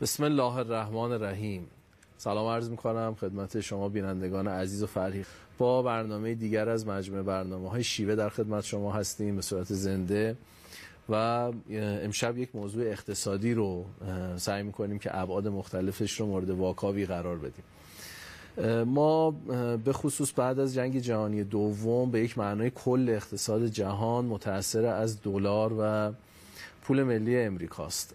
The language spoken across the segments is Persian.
بسم الله الرحمن الرحیم. سلام عرض میکنم خدمت شما بینندگان عزیز و فرهی. با برنامه دیگر از مجموعه برنامه‌های شیوه در خدمت شما هستیم به صورت زنده و امشب یک موضوع اقتصادی رو سعی میکنیم که ابعاد مختلفش رو مورد واکاوی قرار بدیم. ما به خصوص بعد از جنگ جهانی دوم به یک معنای کل اقتصاد جهان متأثر از دلار و پول ملی امریکاست.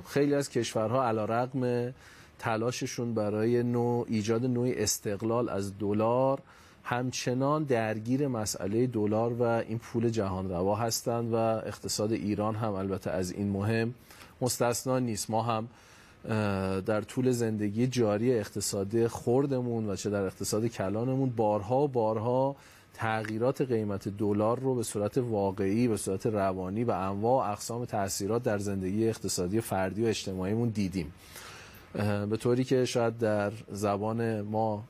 خیلی از کشورها علیرغم تلاششون برای ایجاد نوعی استقلال از دلار همچنان درگیر مسئله دلار و این پول جهان روا هستند و اقتصاد ایران هم البته از این مهم مستثنا نیست. ما هم در طول زندگی جاری اقتصادی خردمون و چه در اقتصاد کلانمون بارها و بارها تغییرات قیمت دلار رو به صورت واقعی، به صورت روانی و انواع و اقسام تاثیرات در زندگی اقتصادی فردی و اجتماعیمون دیدیم. به طوری که شاید در زبان ما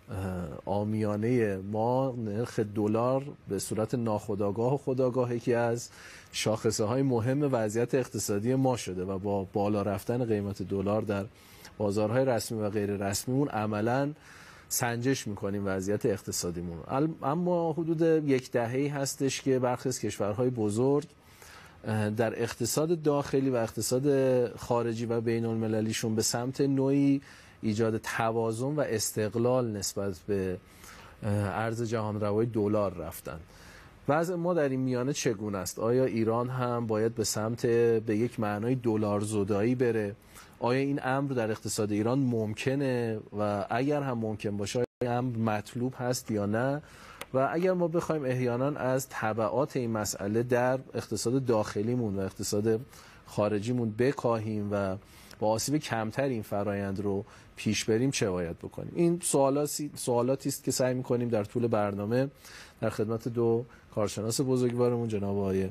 عامیانه ما نرخ دلار به صورت ناخودآگاه و خودآگاه یکی از شاخصه های مهم وضعیت اقتصادی ما شده و با بالا رفتن قیمت دلار در بازارهای رسمی و غیر رسمیمون عملاً سنجش میکنیم وضعیت اقتصادیمون. اما حدود یک دهه‌ای هستش که برخی از کشورهای بزرگ در اقتصاد داخلی و اقتصاد خارجی و بین المللیشون به سمت نوعی ایجاد توازن و استقلال نسبت به ارز جهان روای دلار رفتن. وضع ما در این میانه چگونه است؟ آیا ایران هم باید به سمت به یک معنای دلار زدایی بره؟ آیا این امر در اقتصاد ایران ممکنه و اگر هم ممکن باشه این امر مطلوب هست یا نه؟ و اگر ما بخوایم احیانا از تبعات این مسئله در اقتصاد داخلیمون و اقتصاد خارجیمون بکاهیم و با آسیب کمتر این فرایند رو پیش بریم چه باید بکنیم؟ این سوالاتی است که سعی می‌کنیم در طول برنامه در خدمت دو کارشناس بزرگوارمون جناب آقای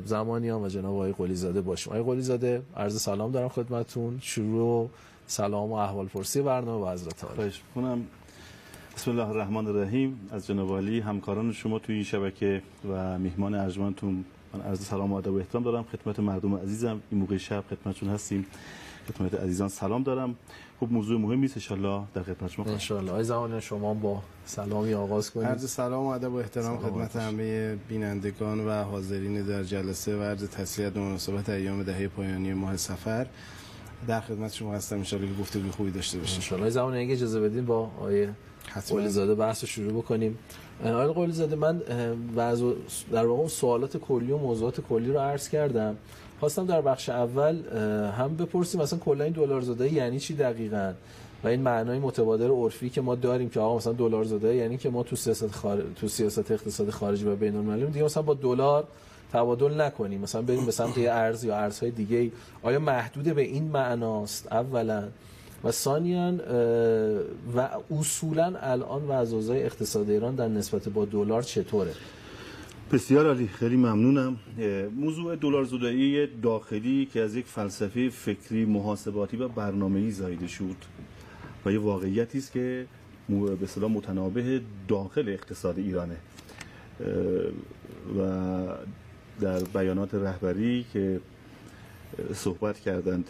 زمانیان و جناب آقای قلی زاده باشیم. آقای قلی زاده عرض سلام دارم خدمتتون. شروع سلام و احوالپرسی برنامه با حضرت عالی. خواهش می‌کنم. بسم الله الرحمن الرحیم. از جناب عالی همکاران شما توی این شبکه و میهمان ارجمندتون من عرض سلام و ادب و احترام دارم خدمت مردم عزیزم. این موقع شب خدمتتون هستیم. خدمت عزیزان سلام دارم. خب موضوع مهمی است ان شاء الله در خدمت شما. ان شاء الله. آقای زمانی شما با سلامی آغاز کنید. عرض سلام و ادب و احترام خدمت همه بینندگان و حاضرین در جلسه و عرض تسلیت به مناسبت ایام دهه پایانی ماه صفر. در خدمت شما هستم ان شاء الله که گفتگوی خوبی داشته باشیم. ان شاء الله. زمانی اگه اجازه بدین با آقای قلی زاده بحث رو شروع بکنیم. آقای قلی زاده من در واقع سوالات کلی و موضوعات کلی رو عرض کردم. خواستم در بخش اول هم بپرسیم مثلا کلا این دلار زدایی یعنی چی دقیقاً و این معنای متبادر عرفی که ما داریم که آقا مثلا دلار زدایی یعنی که ما تو سیاست اقتصاد خارجی و بین المللی دیگه مثلا با دلار تبادل نکنیم، مثلا بریم به سمت یه ارز یا ارزهای دیگه. آیا محدود به این معناست اولا و ثانیاً و اصولاً الان وضع اقتصاد ایران در نسبت با دلار چطوره؟ بسیار عالی، خیلی ممنونم. موضوع دلار زدایی داخلی که از یک فلسفه فکری محاسباتی و برنامه‌ای زایده شد و یه واقعیتی است که به اصطلاح متنابه داخل اقتصاد ایرانه و در بیانات رهبری که صحبت کردند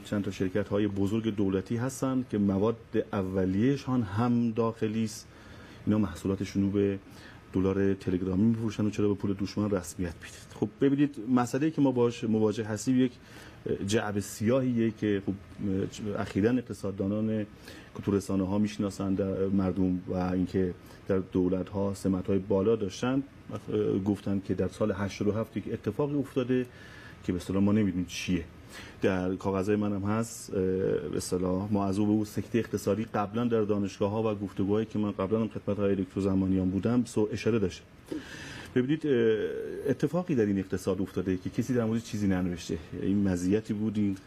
چند تا شرکت های بزرگ دولتی هستند که مواد اولیه‌شان هم داخلی است. اینا محصولاتشون رو به دلار تلگرامی می‌فروشن و چرا به پول دشمن رسمیت میدید. خب ببینید مسئله‌ای که ما باهاش مواجه هستیم یک جعبه سیاهیه که خب اخیراً اقتصاددانان که تو رسانه‌ها میشناسند مردم و اینکه در دولت‌ها سمت‌های بالا داشتن گفتن که در سال 87 یک اتفاقی افتاده که به اصطلاح ما نمی‌دونیم چیه. در کاغذهای منم هست به اصطلاح موضوع به سکته اقتصادی قبلا در دانشگاه‌ها و گفتگوهایی که من قبلا هم خدمت های دکتر زمانیان بودم اشاره داشتم. ببینید اتفاقی در این اقتصاد افتاده که کسی در مورد چیزی ننوشته. این مزیتی بود، این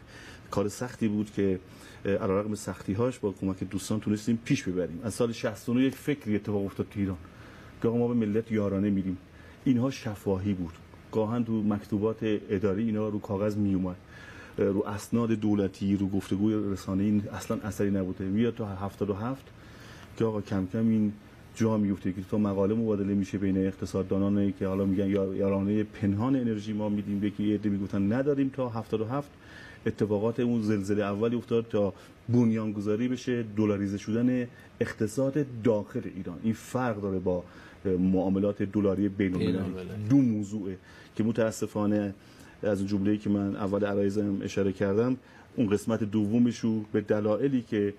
کار سختی بود که علیرغم سختی‌هاش با کمک دوستان تونستیم پیش ببریم. از سال 69 یک فکری اتفاق افتاد تو ایران که ما به ملت یارانه میدیم. اینها شفاهی بود. گاهن تو مکتوبات اداری اینا رو کاغذ می اومد، رو اسناد دولتی، رو گفتگوی رسانه‌ای اصلا اثری نبوده. میاد تا 77 که آقا کم کم این جا میفته که تو مقاله مبادله میشه بین اقتصاددانانی که حالا میگن یارانه پنهان انرژی ما میدیم، یکی عده میگفتن نداریم. تا 77 اتفاقات اون زلزله اولی افتاد تا بنیانگذاری بشه دلاریزه شدن اقتصاد داخل ایران. این فرق داره با معاملات دلاری بین‌المللی. دو موضوعه که متاسفانه از جمله‌ای که من اول عرایزم اشاره کردم، اون قسمت دومش رو به دلایلی که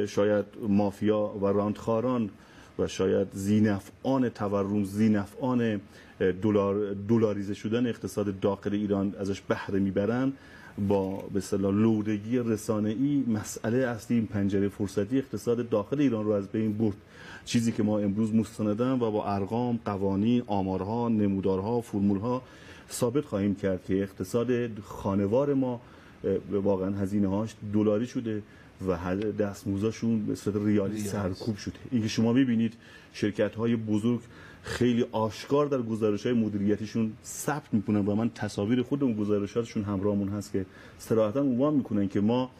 شاید مافیا و راندخاران و شاید ذی‌نفعان تورم، ذی‌نفعان دلاریزه شدن اقتصاد داخل ایران ازش بهره میبرن، با به اصطلاح لودگی رسانه‌ای مسئله اصلی این پنجره فرصتی اقتصاد داخل ایران رو از بین برد. چیزی که ما امروز مستندن و با ارقام، قوانین، آمارها، نمودارها، فرمولها ثابت خواهیم کرد که اقتصاد خانوار ما واقعا هزینه‌هاش دلاری شده و دستمزدشون به صورت ریالی سرکوب شده. اینکه شما می‌بینید شرکت‌های بزرگ خیلی آشکار در گزارش‌های مدیریتیشون ثبت می‌کنن و من تصاویر خود اون گزارشاتشون همراهمون هست که صراحتاً عنوان می‌کنن که ما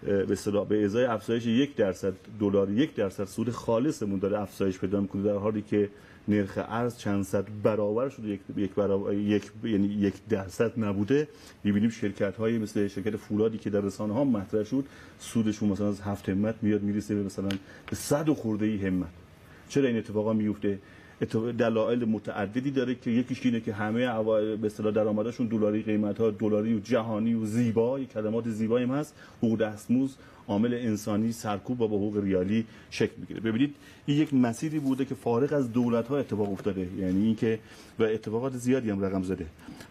به اصطلاح به ازای افزایش 1% دلار 1% سود خالصمون داره افزایش پیدا می‌کنه، در حالی که نرخ ارز چند صد برابر شده، یعنی 1% نبوده. می‌بینیم شرکت‌های مثل شرکت فولادی که در رسانه‌ها مطرح شد سودشون مثلا از 7 همت میاد میرسه به مثلا به 100 خورده ای همت. چرا این اتفاقا میفته؟ دلایل متعددی داره که یکیش اینه که همه به اصطلاح درآمدشون دلاری، قیمت‌ها دلاری و جهانی و زیبا، کلمات زیبایی هم هست، حقوق دستمزد، عامل انسانی سرکوب و با حقوق ریالی شکل میگیره. ببینید این یک مسیری بوده که فارغ از دولت‌ها اتفاق افتاده، یعنی اینکه و اتفاقات زیادی هم رقم زده.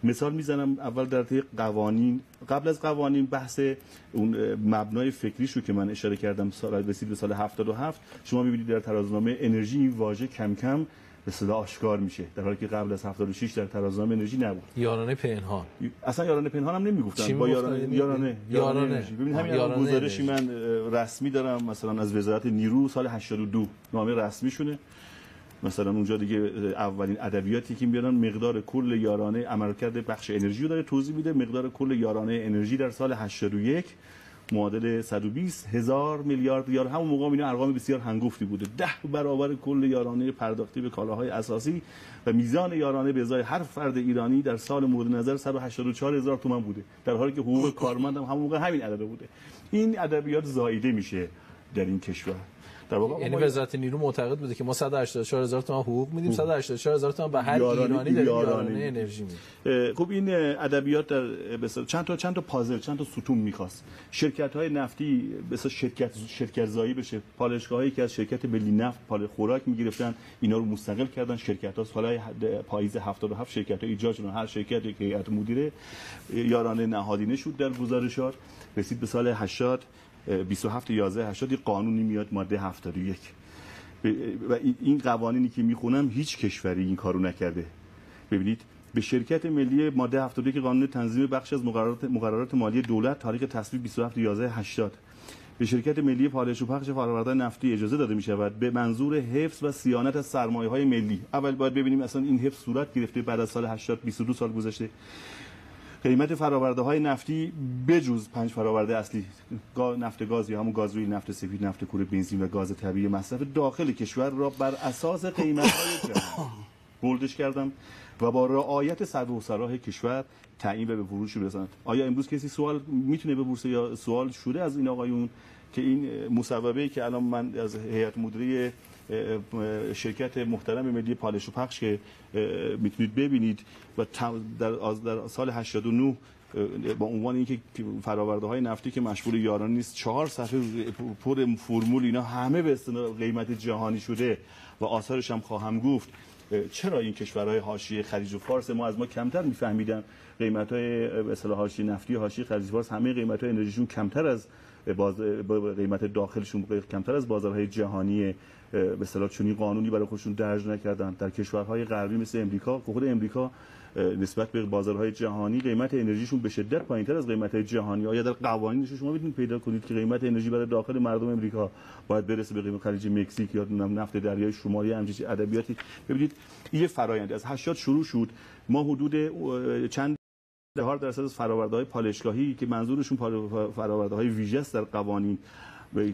مثال میزنم اول در طی قوانین، قبل از قوانین بحث اون مبنای فکریشو که من اشاره کردم سال رسید به سال 77، شما می‌بینید در ترازنامه انرژی این واژه کم کم به اصطلاح آشکار میشه، در حالی که قبل از 76 در ترازنامه انرژی نبود. یارانه پنهان، اصلا یارانه پنهان هم نمیگفتن، با یارانه. ببینید همین گزارشی من رسمی دارم مثلا از وزارت نیرو سال 82 نامه رسمی شونه، مثلا اونجا دیگه اولین ادبیاتی که میارن مقدار کل یارانه عملکرد بخش انرژی رو داره توضیح میده. مقدار کل یارانه انرژی در سال 81 معادل 120,000 میلیارد ریال. همون موقع اینا ارقام بسیار هنگفتی بوده، 10 برابر کل یارانه پرداختی به کالاهای اساسی و میزان یارانه به ازای هر فرد ایرانی در سال مورد نظر 184,000 تومان بوده، در حالی که حقوق کارمند هم همون موقع همین عدد بوده. این ادبیات زاییده میشه در این کشور. یعنی وزارت نیرو معتقد بوده که ما 184,000 تومان حقوق میدیم، 184,000 تومان به هر ایرانی داریم یارانه انرژی میدیم. خب این ادبیات در چند تا پازل، چند تا ستون میخواست. شرکت‌های نفتی مثلا شرکت زایی بشه، پالایشگاهایی که از شرکت ملی نفت خوراک میگرفتن اینا رو مستقل کردن. شرکت‌ها سال پاییز 77 شرکت‌ها ایجاد شدن، هر شرکتی که هیئت مدیره یارانه نهادینه شد در گزارشات. رسید به سال 80 27/11/80 یک قانونی میاد ماده 71 و این قوانینی که میخونم هیچ کشوری این کارو نکرده. ببینید به شرکت ملی ماده 71 قانون تنظیم بخش از مقررات مالی دولت تاریخ تصویب 27/11/80 به شرکت ملی پالایش و پخش فرآورده‌های نفتی اجازه داده میشود به منظور حفظ و صیانت از سرمایه‌های ملی. اول باید ببینیم اصلا این حفظ صورت گرفته بعد از سال 80، 22 سال گذشته. قیمت فرآورده‌های نفتی بجز 5 فرآورده اصلی، نفت گاز یا همون گاز روی نفت سفید، نفت کور، بنزین و گاز طبیعی مصرف داخل کشور را بر اساس قیمت‌های جهانی بولدش کردم و با رعایت سر و صلاح کشور تعیین به فروش رساند. آیا امروز کسی سوال میتونه بپرسه یا سوال شده از این آقایون که این مصوبه‌ای که الان من از هیئت مدیره شرکت محترم ملی پالایش و پخش که میتونید ببینید و در سال 89 با عنوان اینکه فرآورده‌های نفتی که مشمول یارانه نیست 4 صفحه پر فرمول اینا همه به اصطلاح قیمت جهانی شده و آثارش هم خواهم گفت. چرا این کشورهای حاشیه خلیج و فارس ما از ما کمتر میفهمیدن؟ قیمت‌های به اصطلاح حاشیه نفتی حاشیه خلیج و فارس همه قیمت‌های انرژیشون کمتر از قیمت داخلشون، کمتر از بازارهای جهانی به اصطلاح چنین قانونی برای خودشون درج نکردن. در کشورهای غربی مثل امریکا، خود امریکا نسبت به بازارهای جهانی قیمت انرژیشون به شدت پایینتر از قیمت‌های جهانی. آیا در قوانینش شما میتونید پیدا کنید که قیمت انرژی برای داخل مردم امریکا باید برسه به قیمت خلیج مکزیک یا نفت دریای شمالی؟ همچین ادبیاتی. ببینید این یه فرآیند از 80 شروع شد. ما حدود چند 4% از فرآورده‌های پالایشگاهی که منظورشون فرآورده‌های ویژه است در قوانین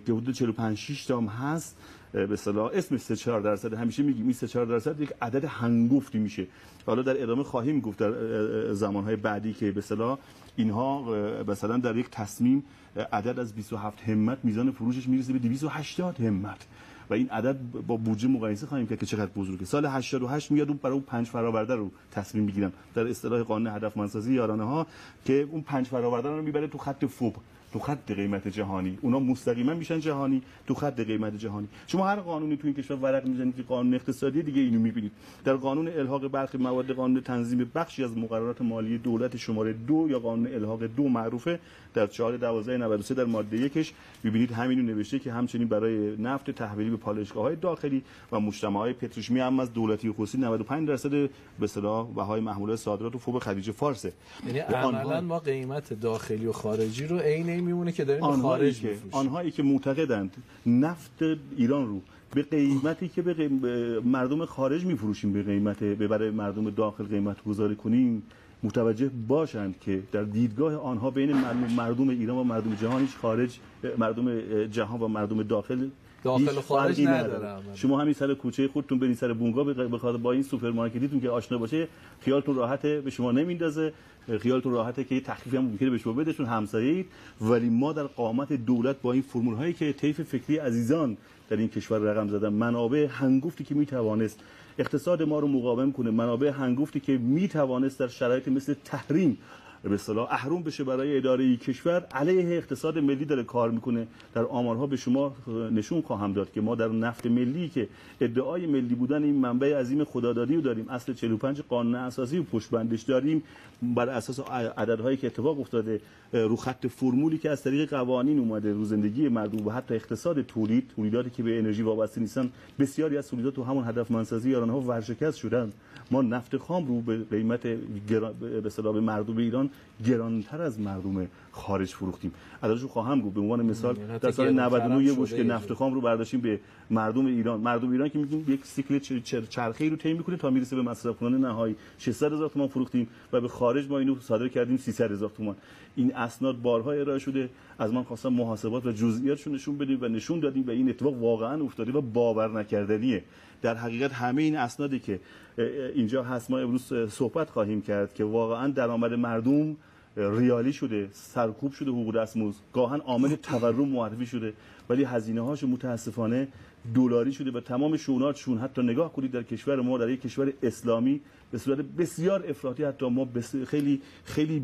که حدود 45-6 تا هم هست به اصطلاح اسم 3-4% همیشه میگیم این 3-4% یک عدد هنگفتی میشه. حالا در ادامه خواهیم گفت در زمانهای بعدی که به اصطلاح اینها مثلا در یک تصمیم عدد از 27 همت میزان فروشش میرسه به 280 همت و این عدد با بودجه مقایسه خواهیم کرد که چقدر بزرگه. سال 88 میاد اون برای اون 5 فرآورده رو تصمیم میگیرن در اصطلاح قانون هدفمندسازی یارانه ها که اون 5 فرآورده رو میبره تو خط فوق، تو خط قیمت جهانی. اونا مستقیما میشن جهانی تو خط قیمت جهانی. شما هر قانونی تو این کشور ورق میزنید که قانون اقتصادی دیگه اینو میبینید. در قانون الحاق برخی مواد قانون تنظیم بخشی از مقررات مالی دولت شماره 2 یا قانون الحاق 2 معروفه در 4/12/93 در ماده 1 میبینید همینو نوشته که همچنین برای نفت تحویلی به پالایشگاه‌های داخلی و مجتمع‌های پتروشیمی هم از دولتی و خصوصی 95% به اصطلاح بهای محمولات صادرات و فوق خلیج فارسه. یعنی عملاً ما قیمت داخلی و خارجی رو عین میمونه که داریم خارج میفروشیم. آنهایی که معتقدند نفت ایران رو به قیمتی که به مردم خارج میفروشیم به قیمت برای مردم داخل قیمت گذاری کنیم متوجه باشند که در دیدگاه آنها بین مردم ایران و مردم جهان هیچ خارج مردم جهان و مردم داخل و خارج نداره. شما همین سر کوچه خودتون برید سر بونگا بخاطر با این سوپرمارکتیتون که آشنا باشه خیالتون راحته به شما نمیندازه، خیالتون راحته که تخفیفی هم ممکنه به شما بده چون همسایه‌اید. ولی ما در قامت دولت با این فرمول هایی که طیف فکری عزیزان در این کشور رقم زدن، منابع هنگفتی که میتوانست اقتصاد ما رو مقاوم کنه، منابع هنگفتی که میتوانست در شرایط مثل تحریم به اصطلاح احروم بشه برای اداره کشور، علیه اقتصاد ملی داره کار میکنه. در آمارها به شما نشون خواهم داد که ما در نفت ملی که ادعای ملی بودن این منبع عظیم خدادادی رو داریم، اصل 45 قانون اساسی و پشتبندش داریم، بر اساس عددهایی که اتفاق افتاده رو خط فرمولی که از طریق قوانین اومده رو زندگی مردم و حتی اقتصاد تولیداتی که به انرژی وابسته نیستن، بسیاری از تولیدات تو همون هدفمندسازی یارانه ها ورشکست شدن. ما نفت خام رو به قیمت به اصطلاح به مردم ایران گرانتر از مردم خارج فروختیم. عددشو خواهم گفت. به عنوان مثال در سال 99 یه بشکه نفت خام رو برداشتیم به مردم ایران که میگیم یک سیکل چرخه‌ای رو طی می‌کنه تا میرسه به مصرف کننده نهایی 600,000 تومان فروختیم و به خارج ما اینو صادر کردیم 300,000 تومان. این اسناد بارها ارائه شده. از من خواستم محاسبات و جزئیاتشو نشون بدیم و نشون دادیم و این اتفاق واقعا افتاده و باور نکردنیه. در حقیقت همه این اسنادی که اینجا هست ما امروز صحبت خواهیم کرد که واقعا درآمد مردم ریالی شده، سرکوب شده، حقوق دستمزد گاهن عامل تورم معرفی شده، ولی هزینه هاش متاسفانه دلاری شده و تمام شوناتشون. حتی نگاه کنید در کشور ما، در یک کشور اسلامی به صورت بسیار افراطی، حتی ما خیلی خیلی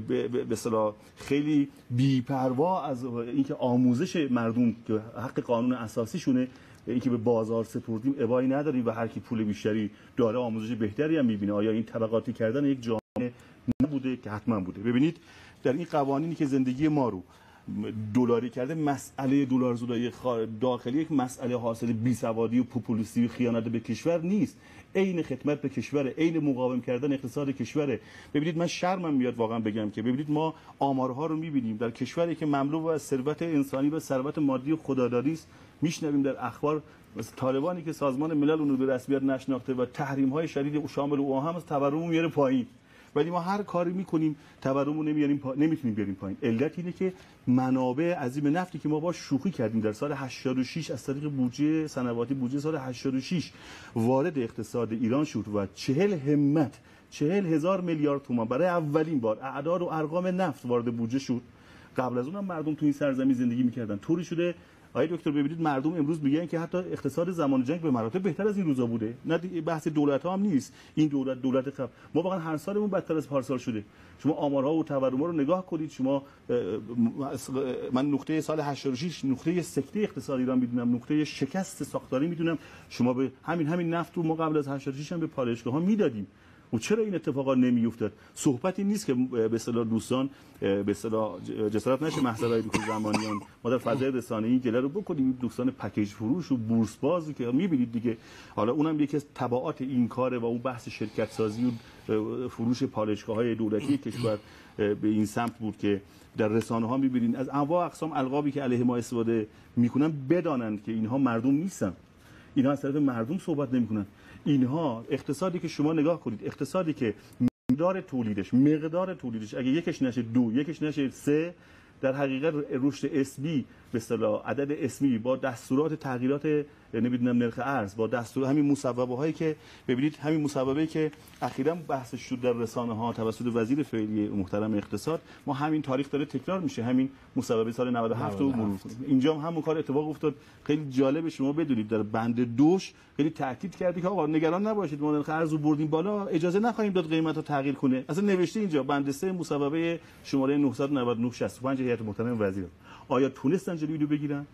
به اصطلاح خیلی بی‌پروا از اینکه آموزش مردم که حق قانون اساسی شونه، اینکه به بازار سپردیم ابایی نداریم و هر کی پول بیشتری داره آموزش بهتری هم می‌بینه. آیا این طبقاتی کردن یک جامعه نبوده که حتما بوده؟ ببینید در این قوانینی که زندگی ما رو دلاری کرده، مسئله دلارزدایی داخلی یک مسئله حاصل بیسوادی و پوپولیستی و خیانت به کشور نیست، عین خدمت به کشور، عین مقاوم کردن اقتصاد کشوره. ببینید من شرمم میاد واقعا بگم که ببینید ما آمارها رو می‌بینیم در کشوری که مملو از ثروت انسانی و ثروت مادی خدادادی است، میشنویم در اخبار طالبانی که سازمان ملل اون رو به رسمیت نشناخته و تحریم‌های شدید شامل او هم از تورم میاره پایین، ولی ما هر کاری میکنیم تورم رو نمیتونیم بیاریم پایین. علت اینه که منابع عظیم نفتی که ما باش شوخی کردیم در سال 86 از طریق بودجه سنواتی، بودجه سال 86 وارد اقتصاد ایران شد و 40,000 میلیارد تومان برای اولین بار اعداد و ارقام نفت وارد بودجه شد. قبل از اونم مردم تو این سرزمین زندگی میکردن. طوری شده آقای دکتر ببینید مردم امروز میگن که حتی اقتصاد زمان جنگ به مراتب بهتر از این روزا بوده. نه بحث دولت‌ها هم نیست، این دولت قبل ما واقعا هر سالمون بدتر از پارسال شده. شما آمارها و تورم‌ها رو نگاه کنید. شما من نقطه سال 86 نقطه سکته اقتصادی ایران میدونم، نقطه شکست ساختاری میدونم. شما به همین نفت رو ما قبل از 86 هم به پالایشگاه‌ها میدادیم. و چرا این اتفاقات نمیافتاد؟ صحبتی نیست که به اصطلاح دوستان به اصطلاح جسارت نشه محصولای دکتر زمانیان ما در فضای رسانه‌ای گله رو بکنیم. دوستان پکیج فروش و بورس بازی که می‌بینید دیگه، حالا اونم یکی از تبعات این کاره و اون بحث شرکت سازی و فروش پالایشگاه‌های دولتی کشور به این سمت بود که در رسانه‌ها می‌بینید از انواع اقسام القابی که علیه ما استفاده می‌کنن بدانند که اینها مردم نیستن، اینها از طرف مردم صحبت نمی‌کنن. اینها اقتصادی که شما نگاه کنید، اقتصادی که مقدار تولیدش اگه یکش نشه 2 یکش نشه 3 در حقیقت رشد اسمی به اصطلاح عدد اسمی با دستورات تغییرات نمیدونم نرخ ارز با دستور همین مصوبه هایی که ببینید همین مصوبه‌ای که اخیراً بحثش شد در رسانه ها توسط وزیر فعلی محترم اقتصاد، ما همین تاریخ داره تکرار میشه، همین مصوبه سال 97 رو مرور کنیم. اینجا هم همون کار اتفاق افتاد. خیلی جالب شما بدونید در بند دوش خیلی تاکید کرده که آقا نگران نباشید، ما نرخ ارز رو بردیم بالا، اجازه نخواهیم داد قیمت رو تغییر کنه. اصلا نوشته اینجا بند 3 مصوبه شماره 999/65 هیئت محترم وزیر. آیا تونستن جلوی رو بگیرن؟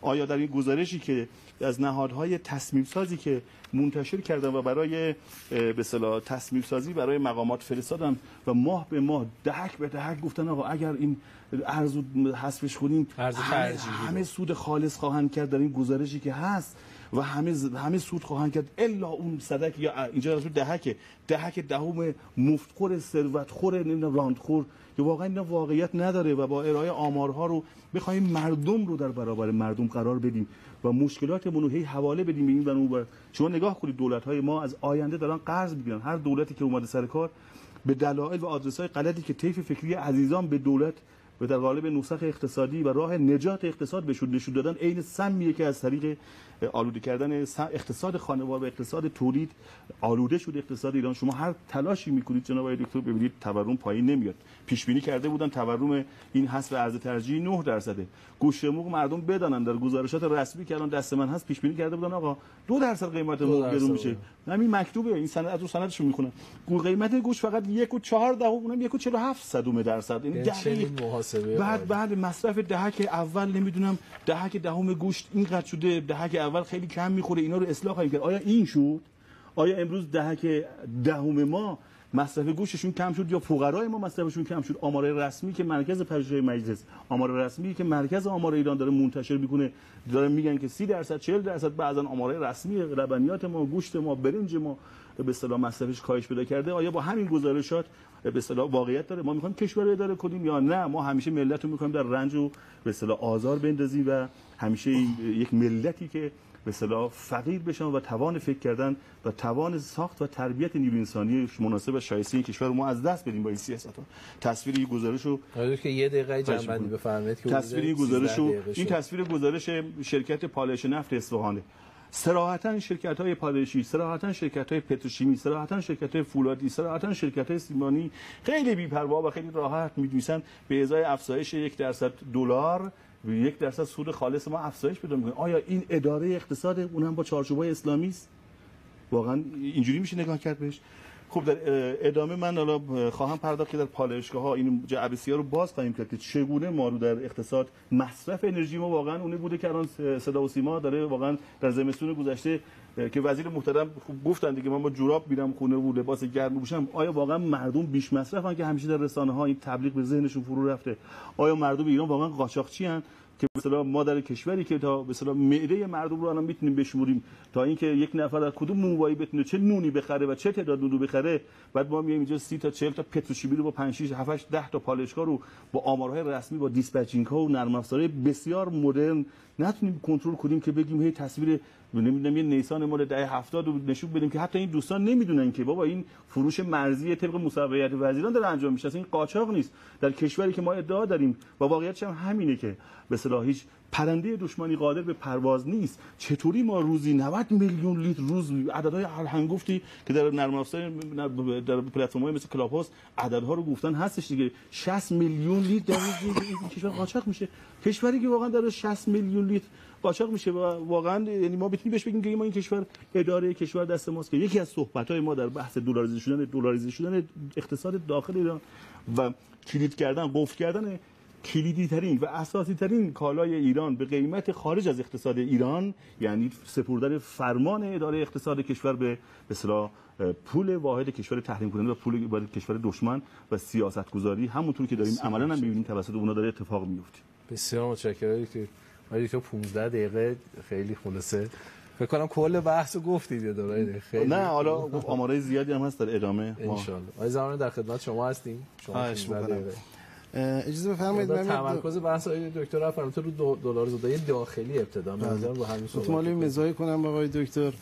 آیا در این گزارشی که از نهادهای تصمیم سازی که منتشر کردن و برای به اصطلاح تصمیم سازی برای مقامات فرستادن و ماه به ماه دهک به دهک گفتن آقا اگر این ارز رو حذفش کنیم همه سود خالص خواهند کرد در این گزارشی که هست و همه سود خواهند کرد الا اون صدک یا اینجا راجع دهک دهم مفتخور ثروتخور نمیدونم راندخور که واقعا اینا واقعیت نداره و با ارائه آمارها رو بخوایم مردم رو در برابر مردم قرار بدیم و مشکلاتمون رو هی حواله بدیم به این و اون. شما نگاه کنید دولت‌های ما از آینده دارن قرض می‌گیرن. هر دولتی که اومده سر کار به دلایل و آدرس‌های غلطی که طیف فکری عزیزان به دولت و در قالب نسخ اقتصادی و راه نجات اقتصاد بهشون نشون دادن، عین سمیه که از طریق آلوده کردن اقتصاد خانوار و اقتصاد تولید آلوده شده اقتصاد ایران. شما هر تلاشی میکنید جناب آقای دکتر ببینید تورم پایین نمیاد. پیش بینی کرده بودن تورم این حسب ارز ترجیحی 9%. گوشت مرغ مردم بدانن در گزارشات رسمی که الان دست من هست پیش بینی کرده بودن آقا 2% قیمت مرغ گرون میشه. همین مکتوبه، این سند از رو سندشو میخونم. قیمت گوشت فقط 1.4 اونم 1.47%. این دقیق محاسبه. بعد مصرف دهک اول نمیدونم دهک دهم گوشت اینقدر شده، دهک اول خیلی کم میخوره، اینا رو اصلاح خواهیم کرد. آیا این شد؟ آیا امروز دهک دهم ما مصرف گوشتشون کم شد یا فقرای ما مصرفشون کم شد؟ آمار رسمی که مرکز پژوهش‌های مجلس، آمار رسمی که مرکز آمار ایران داره منتشر میکنه، دارن میگن که 30% 40% بعضن آمار رسمی لبنیات ما، گوشت ما، برنج ما به اصطلاح مصرفش کاهش پیدا کرده. آیا با همین گزارشات به اصطلاح واقعیت داره؟ ما میخوایم کشور رو اداره کنیم یا نه ما همیشه ملت رو میخوایم در رنج و به اصطلاح آزار بندازیم و همیشه یک ملتی که به اصطلاح فقیر بشن و توان فکر کردن و توان ساخت و تربیت نیروی انسانی مناسب و شایسته این کشور رو ما از دست بدیم با این سیاست‌ها. تصویر این گزارشو که یه دقیقه جمع‌بندی بفرمایید که تصویر این گزارشو این تصویر گزارش شرکت پالایش نفت اصفهانه. صراحتاً شرکت‌های پالایشی، صراحتاً شرکت‌های پتروشیمی، صراحتاً شرکت‌های فولادی، صراحتاً شرکت‌های سیمانی خیلی بی‌پروا و خیلی راحت می‌نویسن به ازای افزایش 1% دلار 1% سود خالص ما افزایش پیدا می‌کنه. آیا این اداره اقتصاد اونم با چارچوب‌های اسلامی است؟ واقعا اینجوری میشه نگاه کرد بهش؟ خب در ادامه من حالا خواهم پرداخت که در پالایشگاه‌ها این عبثی‌ها رو باز خواهیم کرد که چگونه ما رو در اقتصاد مصرف انرژی ما واقعا اونه بوده که الان صدا و سیما داره واقعا در زمستون گذشته که وزیر محترم گفتن دیگه من با جوراب میرم خونه و لباس گرم میپوشم. آیا واقعا مردم بیش مصرفن که همیشه در رسانه‌ها این تبلیغ به ذهنشون فرو رفته؟ آیا مردم ایران واقعا قاچاقچی‌ان که مثلا ما در کشوری که تا مثلا معده مردم رو الان میتونیم بشموریم تا اینکه یک نفر از کدوم نونوایی بتونه چه نونی بخره و چه تعداد نون بخره، بعد ما میایم اینجا 30 تا 40 تا پتروشیمی رو با 5 6 7 8 10 تا پالایشگاه رو با آمارهای رسمی با دیسپچینگ ها و نرم افزارهای بسیار مدرن نتونیم کنترل کنیم که بگیم هی تصویر نمیدونم یه نیسان مال دهه 70 رو نشون بدیم که حتی این دوستان نمیدونن که بابا این فروش مرزی طبق مصوبه وزیران داره انجام میشه، این قاچاق نیست در کشوری که ما ادعا داریم و واقعیتش هم همینه که به اصطلاح هیچ پرنده دشمنی قادر به پرواز نیست. چطوری ما روزی 90 میلیون لیتر روز عددهای هنگفتی که در نرم افزار در پلتفرم‌های مثل کلاب هاوس عددها رو گفتن هستش دیگه 60 میلیون لیتر در روز این کشور قاچاق میشه. کشوری که واقعا داره 60 میلیون لیتر قاچاق میشه و واقعا یعنی ما بتونیم بهش بگیم که ما این کشور اداره کشور دست ماست که یکی از صحبت‌های ما در بحث دلاریزه شدن اقتصاد داخل ایران و کلید کردن قفل کردن کلیدی ترین و اساسی ترین کالای ایران به قیمت خارج از اقتصاد ایران، یعنی سپردن فرمان اداره اقتصاد کشور به اصطلاح پول واحد کشور تحریم کننده و پول واحد کشور دشمن و سیاستگذاری همونطور که داریم عملاً هم می‌بینیم توسط اونها داره اتفاق میفته. بسیار متشکرم دکتر 15 دقیقه خیلی خلاصه فکر کنم کل بحثو گفتید یه دوره خیلی. نه حالا آمارای زیادی هم هست در ادامه ان شاء الله. آقای زمانی در خدمت شما هستیم. شما اجازه بفرمایید من تمرکز بحث آقای دکتر رفت رو دلار زدایی داخلی ابتدا نظر رو همین صحبت مالی مزاحی کنم با آقای دکتر.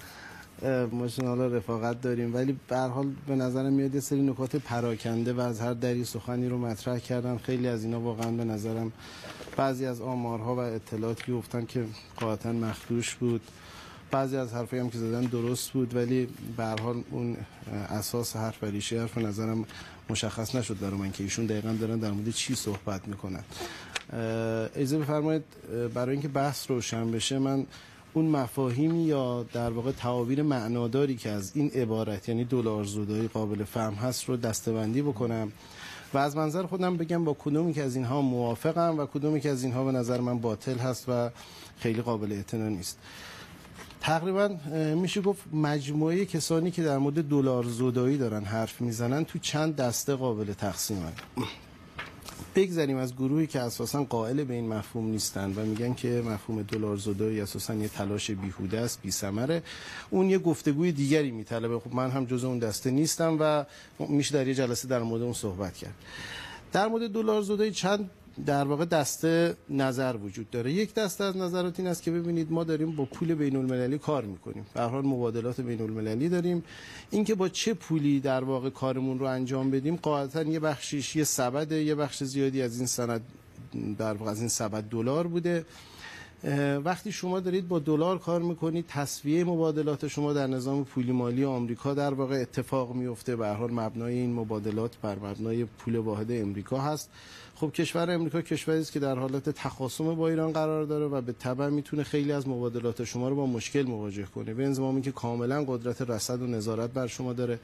ماشین حالا رفاقت داریم، ولی به هر حال به نظرم میاد یه سری نکات پراکنده و از هر دری سخنی رو مطرح کردن. خیلی از اینا واقعا به نظرم بعضی از آمارها و اطلاعاتی گفتن که قاطعا مخدوش بود، بعضی از حرفایی هم که زدن درست بود، ولی به هر حال اون اساس حرف و ریشه حرف نظرم مشخص نشد برای من که ایشون دقیقاً دارن در مورد چی صحبت میکنن. اجازه بفرمایید برای اینکه بحث روشن بشه من اون مفاهیمی یا در واقع تعابیر معناداری که از این عبارت یعنی دلارزدایی قابل فهم هست رو دسته‌بندی بکنم و از منظر خودم بگم با کدومی که از اینها موافقم و کدومی که از اینها به نظر من باطل هست و خیلی قابل اعتنا نیست. تقریبا میشه گفت مجموعه کسانی که در مورد دلارزدایی دارن حرف میزنن تو چند دسته قابل تقسیمن. بگذاریم از گروهی که اساسا قائل به این مفهوم نیستن و میگن که مفهوم دلارزدایی اساسا یه تلاش بیهوده است، بی ثمره، اون یه گفتگوی دیگری میطلبه. خب من هم جزء اون دسته نیستم و میشه در یه جلسه در مورد اون صحبت کرد. در مورد دلارزدایی چند در واقع دسته نظر وجود داره. یک دسته از نظرات این است که ببینید ما داریم با پول بین المللی کار میکنیم، به هر حال مبادلات بین المللی داریم، اینکه با چه پولی در واقع کارمون رو انجام بدیم قاعدتاً یه بخشیش یه سبد، یه بخش زیادی از این سند در واقع از این سبد دلار بوده. وقتی شما دارید با دلار کار میکنید تسویه مبادلات شما در نظام پولی مالی آمریکا در واقع اتفاق میفته. به هر حال مبنای این مبادلات بر مبنای پول واحد امریکا هست. خب کشور امریکا کشوری است که در حالت تخاصم با ایران قرار داره و به تبع میتونه خیلی از مبادلات شما رو با مشکل مواجه کنه، به انضمام اینکه کاملا قدرت رصد و نظارت بر شما داره.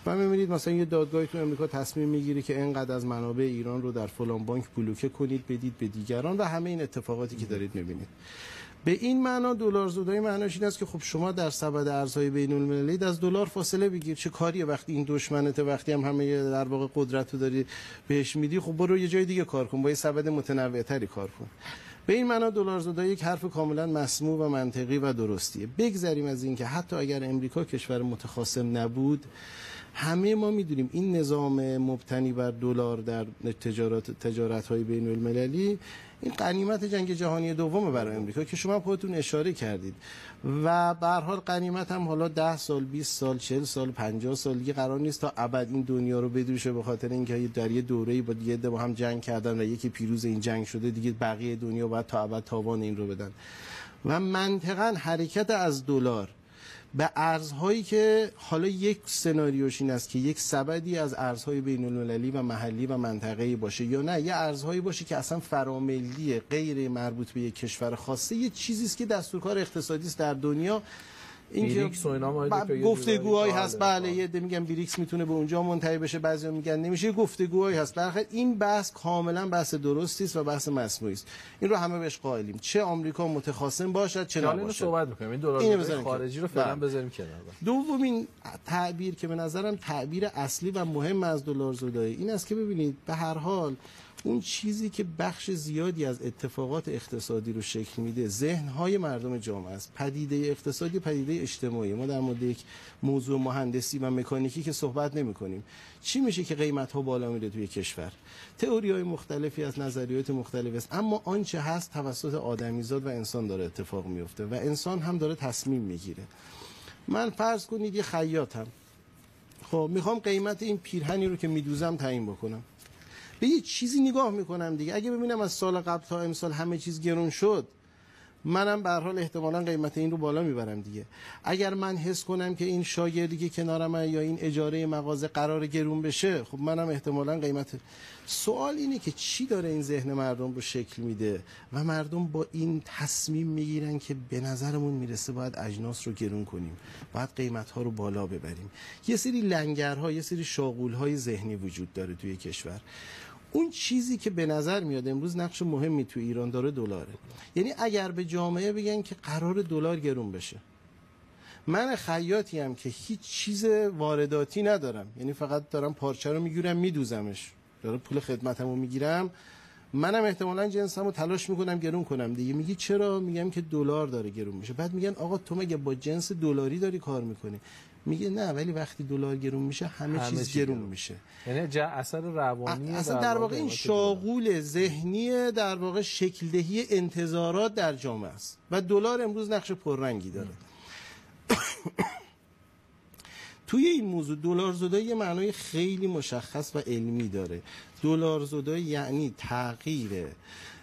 و می‌بینید مثلا یه دادگاهی تو امریکا تصمیم میگیره که اینقدر از منابع ایران رو در فلان بانک بلوکه کنید بدید به دیگران و همه این اتفاقاتی که دارید می‌بینید. به این معنا دلارزدایی معناش این است که خب شما در سبد ارزهای بین المللی از دلار فاصله بگیر. چه کاریه وقتی این دشمنته، وقتی هم همه در واقع قدرت رو داری بهش میدی، خب برو یه جای دیگه کار کن، با یه سبد متنوع‌تری کار کن. به این معنا دلارزدایی یک حرف کاملا مسموع و منطقی و درستیه. بگذریم از این که حتی اگر امریکا کشور متخاصم نبود، همه ما میدونیم این نظام مبتنی بر دلار در تجارت‌های بین المللی این غنیمت جنگ جهانی دوم برای امریکا که شما خودتون اشاره کردید و به هر حال غنیمت هم حالا 10 سال 20 سال 40 سال 50 سال دیگه قرار نیست تا ابد این دنیا رو بدوشه، به خاطر اینکه در یه دوره‌ای با دیگه با هم جنگ کردن و یکی پیروز این جنگ شده دیگه بقیه دنیا باید تا ابد تاوان این رو بدن. و منطقاً حرکت از دلار به ارزهایی که حالا یک سناریوش این است که یک سبدی از ارزهای بین المللی و محلی و منطقه‌ای باشه یا نه یه ارزهایی باشه که اصلا فراملی غیر مربوط به یک کشور خاصه، یه چیزی است که دستورکار اقتصادی است در دنیا. این که گفتگوهایی هست، بله یه عده میگن بریکس میتونه به اونجا منتهی بشه، بعضیا میگن نمیشه، گفتگوهایی هست. در حقیقت این بحث کاملا بحث درستی است و بحث مسموعی است، این رو همه بهش قائلیم، چه آمریکا متخاصم باشد چه نباشد. اینو صحبت می‌کنیم، این دلار خارجی رو فعلا بذاریم کنار. دومین تعبیر که به نظرم تعبیر اصلی و مهم از دلارزدایی این است که ببینید به هر حال اون چیزی که بخش زیادی از اتفاقات اقتصادی رو شکل میده ذهن‌های مردم جامعه است. پدیده اقتصادی و پدیده اجتماعی، ما در مورد یک موضوع مهندسی و مکانیکی که صحبت نمی‌کنیم. چی میشه که قیمت‌ها بالا میره توی کشور؟ تئوری‌های مختلفی از نظریات مختلفی است، اما آنچه هست توسط آدمیزاد و انسان داره اتفاق میفته و انسان هم داره تصمیم میگیره. من فرض کنید یه خیاطم، خب میخوام قیمت این پیرهنی رو که میدوزم تعیین بکنم، به یه چیزی نگاه میکنم دیگه. اگه ببینم از سال قبل تا امسال همه چیز گرون شد، منم به هر حال احتمالاً قیمت این رو بالا میبرم دیگه. اگر من حس کنم که این شاگردی که کنارمه یا این اجاره مغازه قرار گرون بشه، خب منم احتمالاً قیمت. سوال اینه که چی داره این ذهن مردم رو شکل میده و مردم با این تصمیم میگیرن که به نظرمون میرسه باید اجناس رو گرون کنیم، باید قیمت‌ها رو بالا ببریم. یه سری لنگرها، یه سری شاغول‌های ذهنی وجود داره توی کشور. اون چیزی که به نظر میاد امروز نقش مهمی تو ایران داره دلاره. یعنی اگر به جامعه بگن که قرار دلار گرون بشه، من خیاطی ام که هیچ چیز وارداتی ندارم، یعنی فقط دارم پارچه رو میگیرم میدوزمش، دارم پول خدمتمو میگیرم، منم احتمالاً جنسمو تلاش میکنم گرون کنم دیگه. میگی چرا؟ میگم که دلار داره گرون میشه. بعد میگن آقا تو مگه با جنس دلاری داری کار میکنی؟ میگه نه، ولی وقتی دلار گرون میشه همه چیز گرون میشه. یعنی اثر روانی اصلا در واقع این شاغول ذهنی در واقع شکل دهی انتظارات در جامعه است و دلار امروز نقش پررنگی داره. توی این موضوع دلارزدایی یه معنای خیلی مشخص و علمی داره. دلارزدایی یعنی تغییر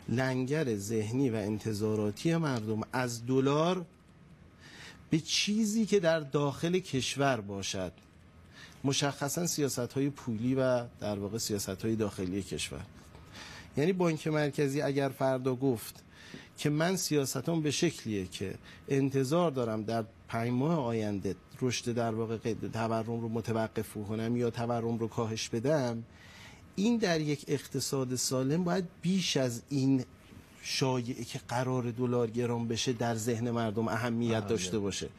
لنگر ذهنی و انتظاراتی مردم از دلار به چیزی که در داخل کشور باشد، مشخصا سیاست‌های پولی و در واقع سیاست‌های داخلی کشور. یعنی بانک مرکزی اگر فردا گفت که من سیاستم به شکلیه که انتظار دارم در 5 ماه آینده رشد در واقع تورم رو متوقف کنم یا تورم رو کاهش بدم، این در یک اقتصاد سالم باید بیش از این شایعه که قرار دلار گران بشه در ذهن مردم اهمیت داشته باشه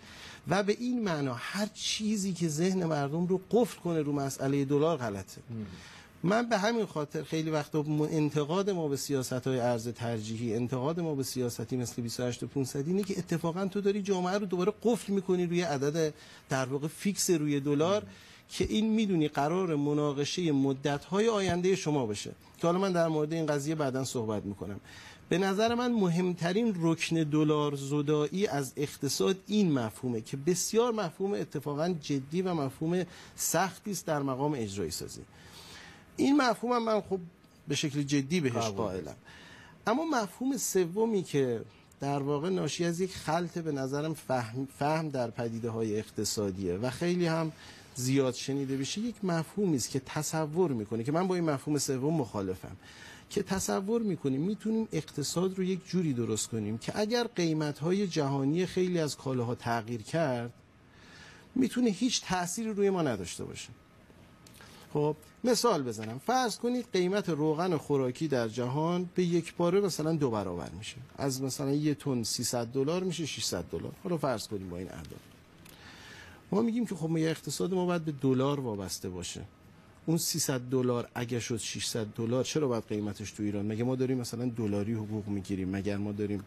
و به این معنا هر چیزی که ذهن مردم رو قفل کنه رو مسئله دلار غلطه. من به همین خاطر خیلی وقتا انتقاد ما به سیاست‌های ارز ترجیحی، انتقاد ما به سیاستی مثل 28500 اینه که اتفاقا تو داری جامعه رو دوباره قفل می‌کنی روی عدد در واقع فیکس روی دلار که این میدونی قرار مناقشه مدت‌های آینده شما بشه که حالا من در مورد این قضیه بعداً صحبت می‌کنم. به نظر من مهمترین رکن دلار زدایی از اقتصاد این مفهومه که بسیار مفهوم اتفاقا جدی و مفهوم سختی است در مقام اجرایی سازی. این مفهوم من خب به شکل جدی بهش قائلم. اما مفهوم سومی که در واقع ناشی از یک خلط به نظرم فهم در پدیده های اقتصادیه و خیلی هم زیاد شنیده بشه، یک مفهومی است که تصور میکنه که من با این مفهوم سوم مخالفم، که تصور میکنیم میتونیم اقتصاد رو یک جوری درست کنیم که اگر قیمت‌های جهانی خیلی از کالاها تغییر کرد میتونه هیچ تأثیری روی ما نداشته باشه. خب مثال بزنم، فرض کنید قیمت روغن خوراکی در جهان به یک باره مثلا 2 برابر میشه، از مثلا 1 تن $300 میشه $600. حالا فرض کنیم با این اعداد ما میگیم که خب یه اقتصاد ما باید به دلار وابسته باشه. اون $300 اگه شد $600 چرا باید قیمتش تو ایران؟ مگه ما داریم مثلا دلاری حقوق میگیریم؟ مگر ما داریم؟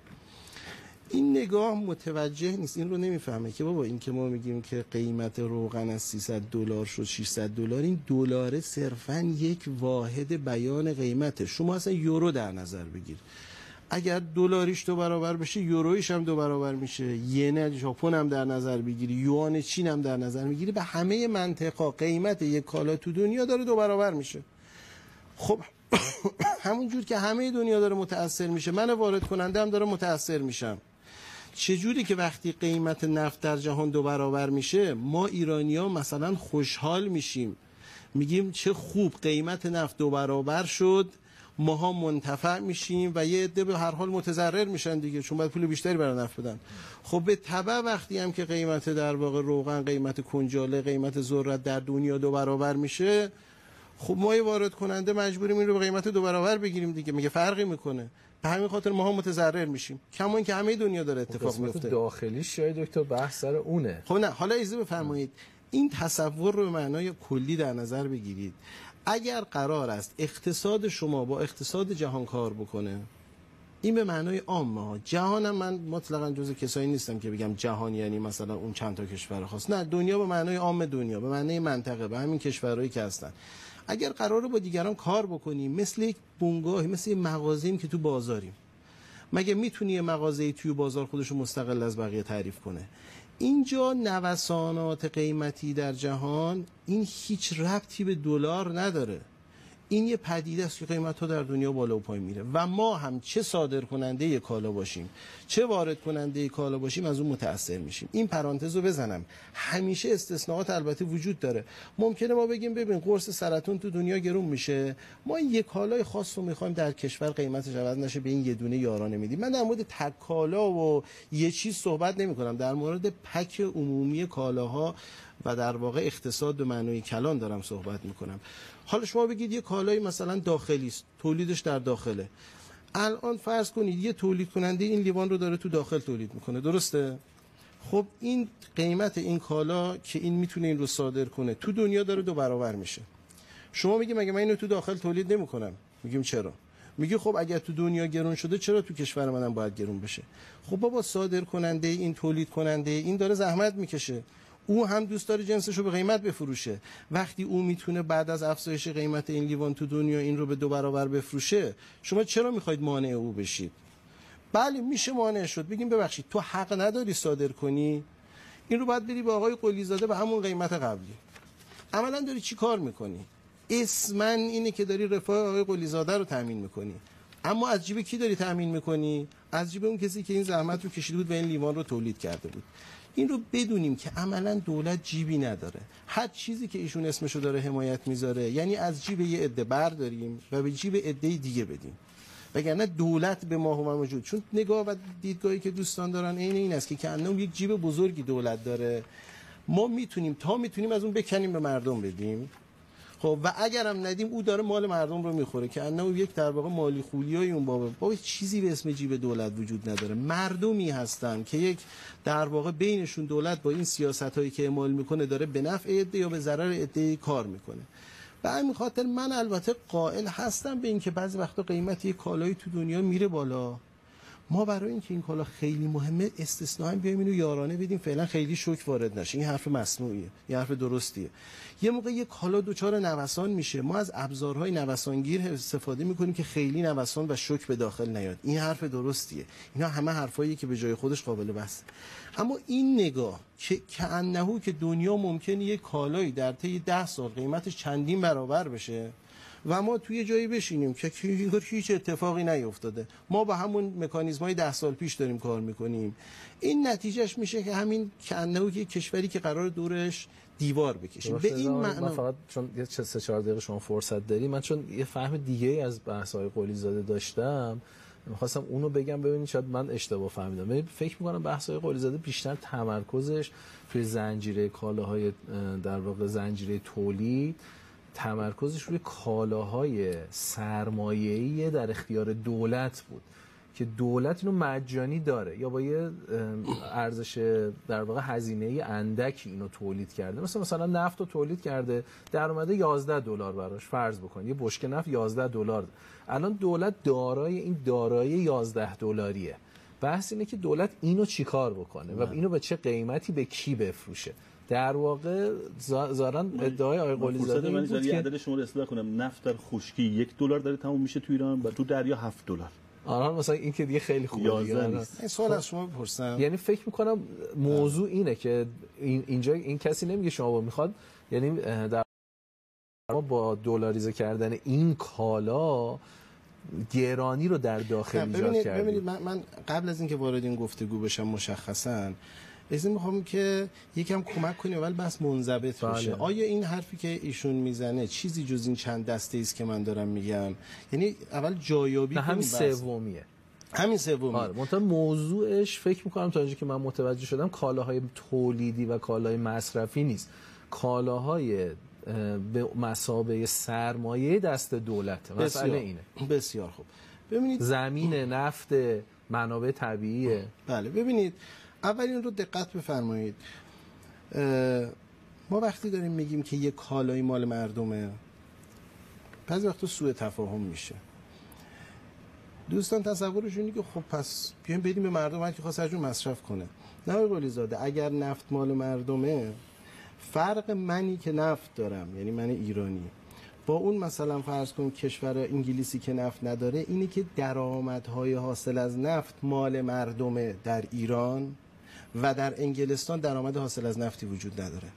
این نگاه متوجه نیست، این رو نمیفهمه که بابا این که ما میگیم که قیمت روغن از $300 شد $600، این دلار صرفا یک واحد بیان قیمته. شما اصلا یورو در نظر بگیر، اگر دلاریش 2 برابر بشه یورویش هم 2 برابر میشه، ین ژاپن هم در نظر بگیری، یوان چین هم در نظر میگیری، به همه منطقه قیمت یک کالا تو دنیا داره 2 برابر میشه. خب همون جور که همه دنیا داره متاثر میشه، من وارد کننده هم داره متاثر میشم. چجوری که وقتی قیمت نفت در جهان 2 برابر میشه ما ایرانی‌ها مثلا خوشحال میشیم، میگیم چه خوب قیمت نفت 2 برابر شد، ماها منتفع میشیم و یه عده به هر حال متضرر میشن دیگه، چون باید پول بیشتری برای نفت بدن. خب به تبع وقتی هم که قیمت در واقع روغن، قیمت کنجاله، قیمت ذرت در دنیا 2 برابر میشه، خب ما یه وارد کننده مجبوریم این رو به قیمت 2 برابر بگیریم دیگه، میگه فرقی میکنه. به همین خاطر ماها متضرر میشیم، کما اینکه همه دنیا داره اتفاق میفته. داخلی شاید دکتر بحث سر اونه. خب نه، حالا اجازه بفرمایید این تصور رو به معنای کلی در نظر بگیرید. اگر قرار است اقتصاد شما با اقتصاد جهان کار بکنه، این به معنای عامه ها. جهانم من مطلقاً جزء کسایی نیستم که بگم جهان یعنی مثلا اون چند تا کشور خاص، نه، دنیا به معنای عام دنیا، به معنای منطقه، به همین کشورهایی که هستن. اگر قراره با دیگران کار بکنیم، مثل یک بنگاهی، مثل یک مغازه‌ایم که تو بازاریم، مگه میتونی یه مغازه‌ای توی بازار خودشو مستقل از بقیه تعریف کنه؟ اینجا نوسانات قیمتی در جهان این هیچ ربطی به دلار نداره. این یه پدیده است که قیمت‌ها در دنیا بالا و پایین میره و ما هم چه صادر کننده یک کالا باشیم چه وارد کننده یک کالا باشیم از اون متأثر میشیم. این پرانتز رو بزنم. همیشه استثناءات البته وجود داره. ممکنه ما بگیم ببین قرص سرطان تو دنیا گرون میشه، ما یک کالای خاص رو میخوایم در کشور قیمتش عوض نشه، به این یه دونه یارانه میدیم. من در مورد تک کالا و یه چیز صحبت نمی‌کنم، در مورد پک عمومی کالاها و در واقع اقتصاد به معنای کلان دارم صحبت میکنم. حالا شما بگید یه کالایی مثلا داخلی است، تولیدش در داخله. الان فرض کنید یه تولید کننده این لیوان رو داره تو داخل تولید میکنه، درسته؟ خب این قیمت این کالا که این میتونه این رو صادر کنه تو دنیا داره 2 برابر میشه. شما میگی مگه من اینو تو داخل تولید نمیکنم؟ میگیم چرا؟ میگه خب اگر تو دنیا گرون شده چرا تو کشور منم باید گرون بشه؟ خب بابا صادر کننده این، تولید کننده این داره زحمت میکشه، او هم دوست داره جنسش رو به قیمت بفروشه. وقتی او میتونه بعد از افزایش قیمت این لیوان تو دنیا این رو به 2 برابر بفروشه، شما چرا میخواید مانع او بشید؟ بله میشه مانع شد، بگیم ببخشید تو حق نداری صادر کنی، این رو باید بری به آقای قلی زاده به همون قیمت قبلی. عملا داری چی کار میکنی؟ اسمن اینه که داری رفاه آقای قلی زاده رو تامین میکنی، اما از جیب کی داری تامین میکنی؟ از جیب اون کسی که این زحمت رو کشیده بود و این لیوان رو تولید کرده بود. این رو بدونیم که عملا دولت جیبی نداره. هر چیزی که ایشون اسمشو داره حمایت میذاره یعنی از جیب یه عده برداریم و به جیب عده دیگه بدیم، وگرنه دولت به ما هم موجود. چون نگاه و دیدگاهی که دوستان دارن این است که انه یک جیب بزرگی دولت داره، ما میتونیم از اون بکنیم به مردم بدیم. خب و اگرم ندیم او داره مال مردم رو میخوره که انه یک در واقع مالی خولیای اون بابا چیزی به اسم جیب دولت وجود نداره. مردمی هستن که یک در واقع بینشون دولت با این سیاستایی که اعمال میکنه داره به نفع عده یا به ضرر عده کار میکنه. به همین خاطر من البته قائل هستم به این که بعضی وقتا قیمت یک کالایی تو دنیا میره بالا، ما برای اینکه این کالا خیلی مهمه استثناا بیایم اینو یارانه بدیم فعلا خیلی شوک وارد نشه. این حرف مسموعیه، این حرف درستیه. یه موقع یک کالا دچار نوسان میشه، ما از ابزارهای نوسانگیر استفاده میکنیم که خیلی نوسان و شوک به داخل نیاد. این حرف درستیه. اینا همه حرفاییه که به جای خودش قابل بحث. اما این نگاه که انهو که دنیا ممکنه یک کالایی در طی 10 سال قیمتش چندین برابر بشه و ما توی جایی بشینیم که هیچ اتفاقی نیفتاده، ما با همون مکانیزم‌های 10 سال پیش داریم کار میکنیم، این نتیجهش میشه که همین که انهو که کشوری که قرار دورش دیوار بکشیم. به این معنا من فقط چون یه 3-4 دقیقه شما فرصت داری، من چون یه فهم دیگه ای از بحث‌های قلی زاده داشتم می‌خواستم اونو بگم، ببینید شاید من اشتباه فهمیدم. فکر می‌کنم بحث‌های قلی زاده بیشتر تمرکزش توی زنجیره کالاهای در واقع زنجیره تولید، تمرکزش روی کالاهای سرمایه‌ای در اختیار دولت بود که دولت اینو مجانی داره یا با یه ارزش در واقع هزینه‌ای اندکی اینو تولید کرده. مثلا نفت رو تولید کرده، درآمد $11 براش فرض بکن، یه بشکه نفت $11. الان دولت دارای این دارایی $11. بحث اینه که دولت اینو چیکار بکنه و اینو به چه قیمتی به کی بفروشه. در واقع ظاهرا ادعای آقای قلی زاده این بود که عدد شما رو اصلاح کنم، نفت در خشکی $1 داره تموم میشه تو ایران و تو دریا $7. آره مثلا این که دیگه خیلی خوبه. این سوال از شما بپرسم. یعنی فکر میکنم موضوع اینه که اینجا این کسی نمیگه شما میخواد، یعنی در با دلاریزه کردن این کالا گرانی رو در داخل ایجاد کردیم. ببینید من قبل از اینکه وارد این گفتگو بشم مشخصاً از این میخوام که یکم کمک کنی اول بس منضبط بشه. آیا این حرفی که ایشون میزنه چیزی جز این چند دسته است که من دارم میگم؟ یعنی اول جایابی کنیم. همین سومیه. همین سومیه. آره منتها موضوعش فکر میکنم تا اینجا که من متوجه شدم کالاهای تولیدی و کالاهای مصرفی نیست، کالاهای به مثابه سرمایه دست دولت. مسئله اینه. بسیار خوب. ببینید زمین، نفت، منابع طبیعیه. بله ببینید اولین رو دقت بفرمایید. ما وقتی داریم میگیم که یک کالای مال مردمه، بعضی وقتا سوء تفاهم میشه. دوستان تصورشون اینه که خب پس بیایم بدیم به مردم هر کی خواست هرجور مصرف کنه. نه آقای قلی زاده، اگر نفت مال مردمه، فرق منی که نفت دارم یعنی من ایرانی با اون مثلا فرض کن کشور انگلیسی که نفت نداره، اینه که درآمدهای حاصل از نفت مال مردمه در ایران و در انگلستان درآمد حاصل از نفتی وجود نداره.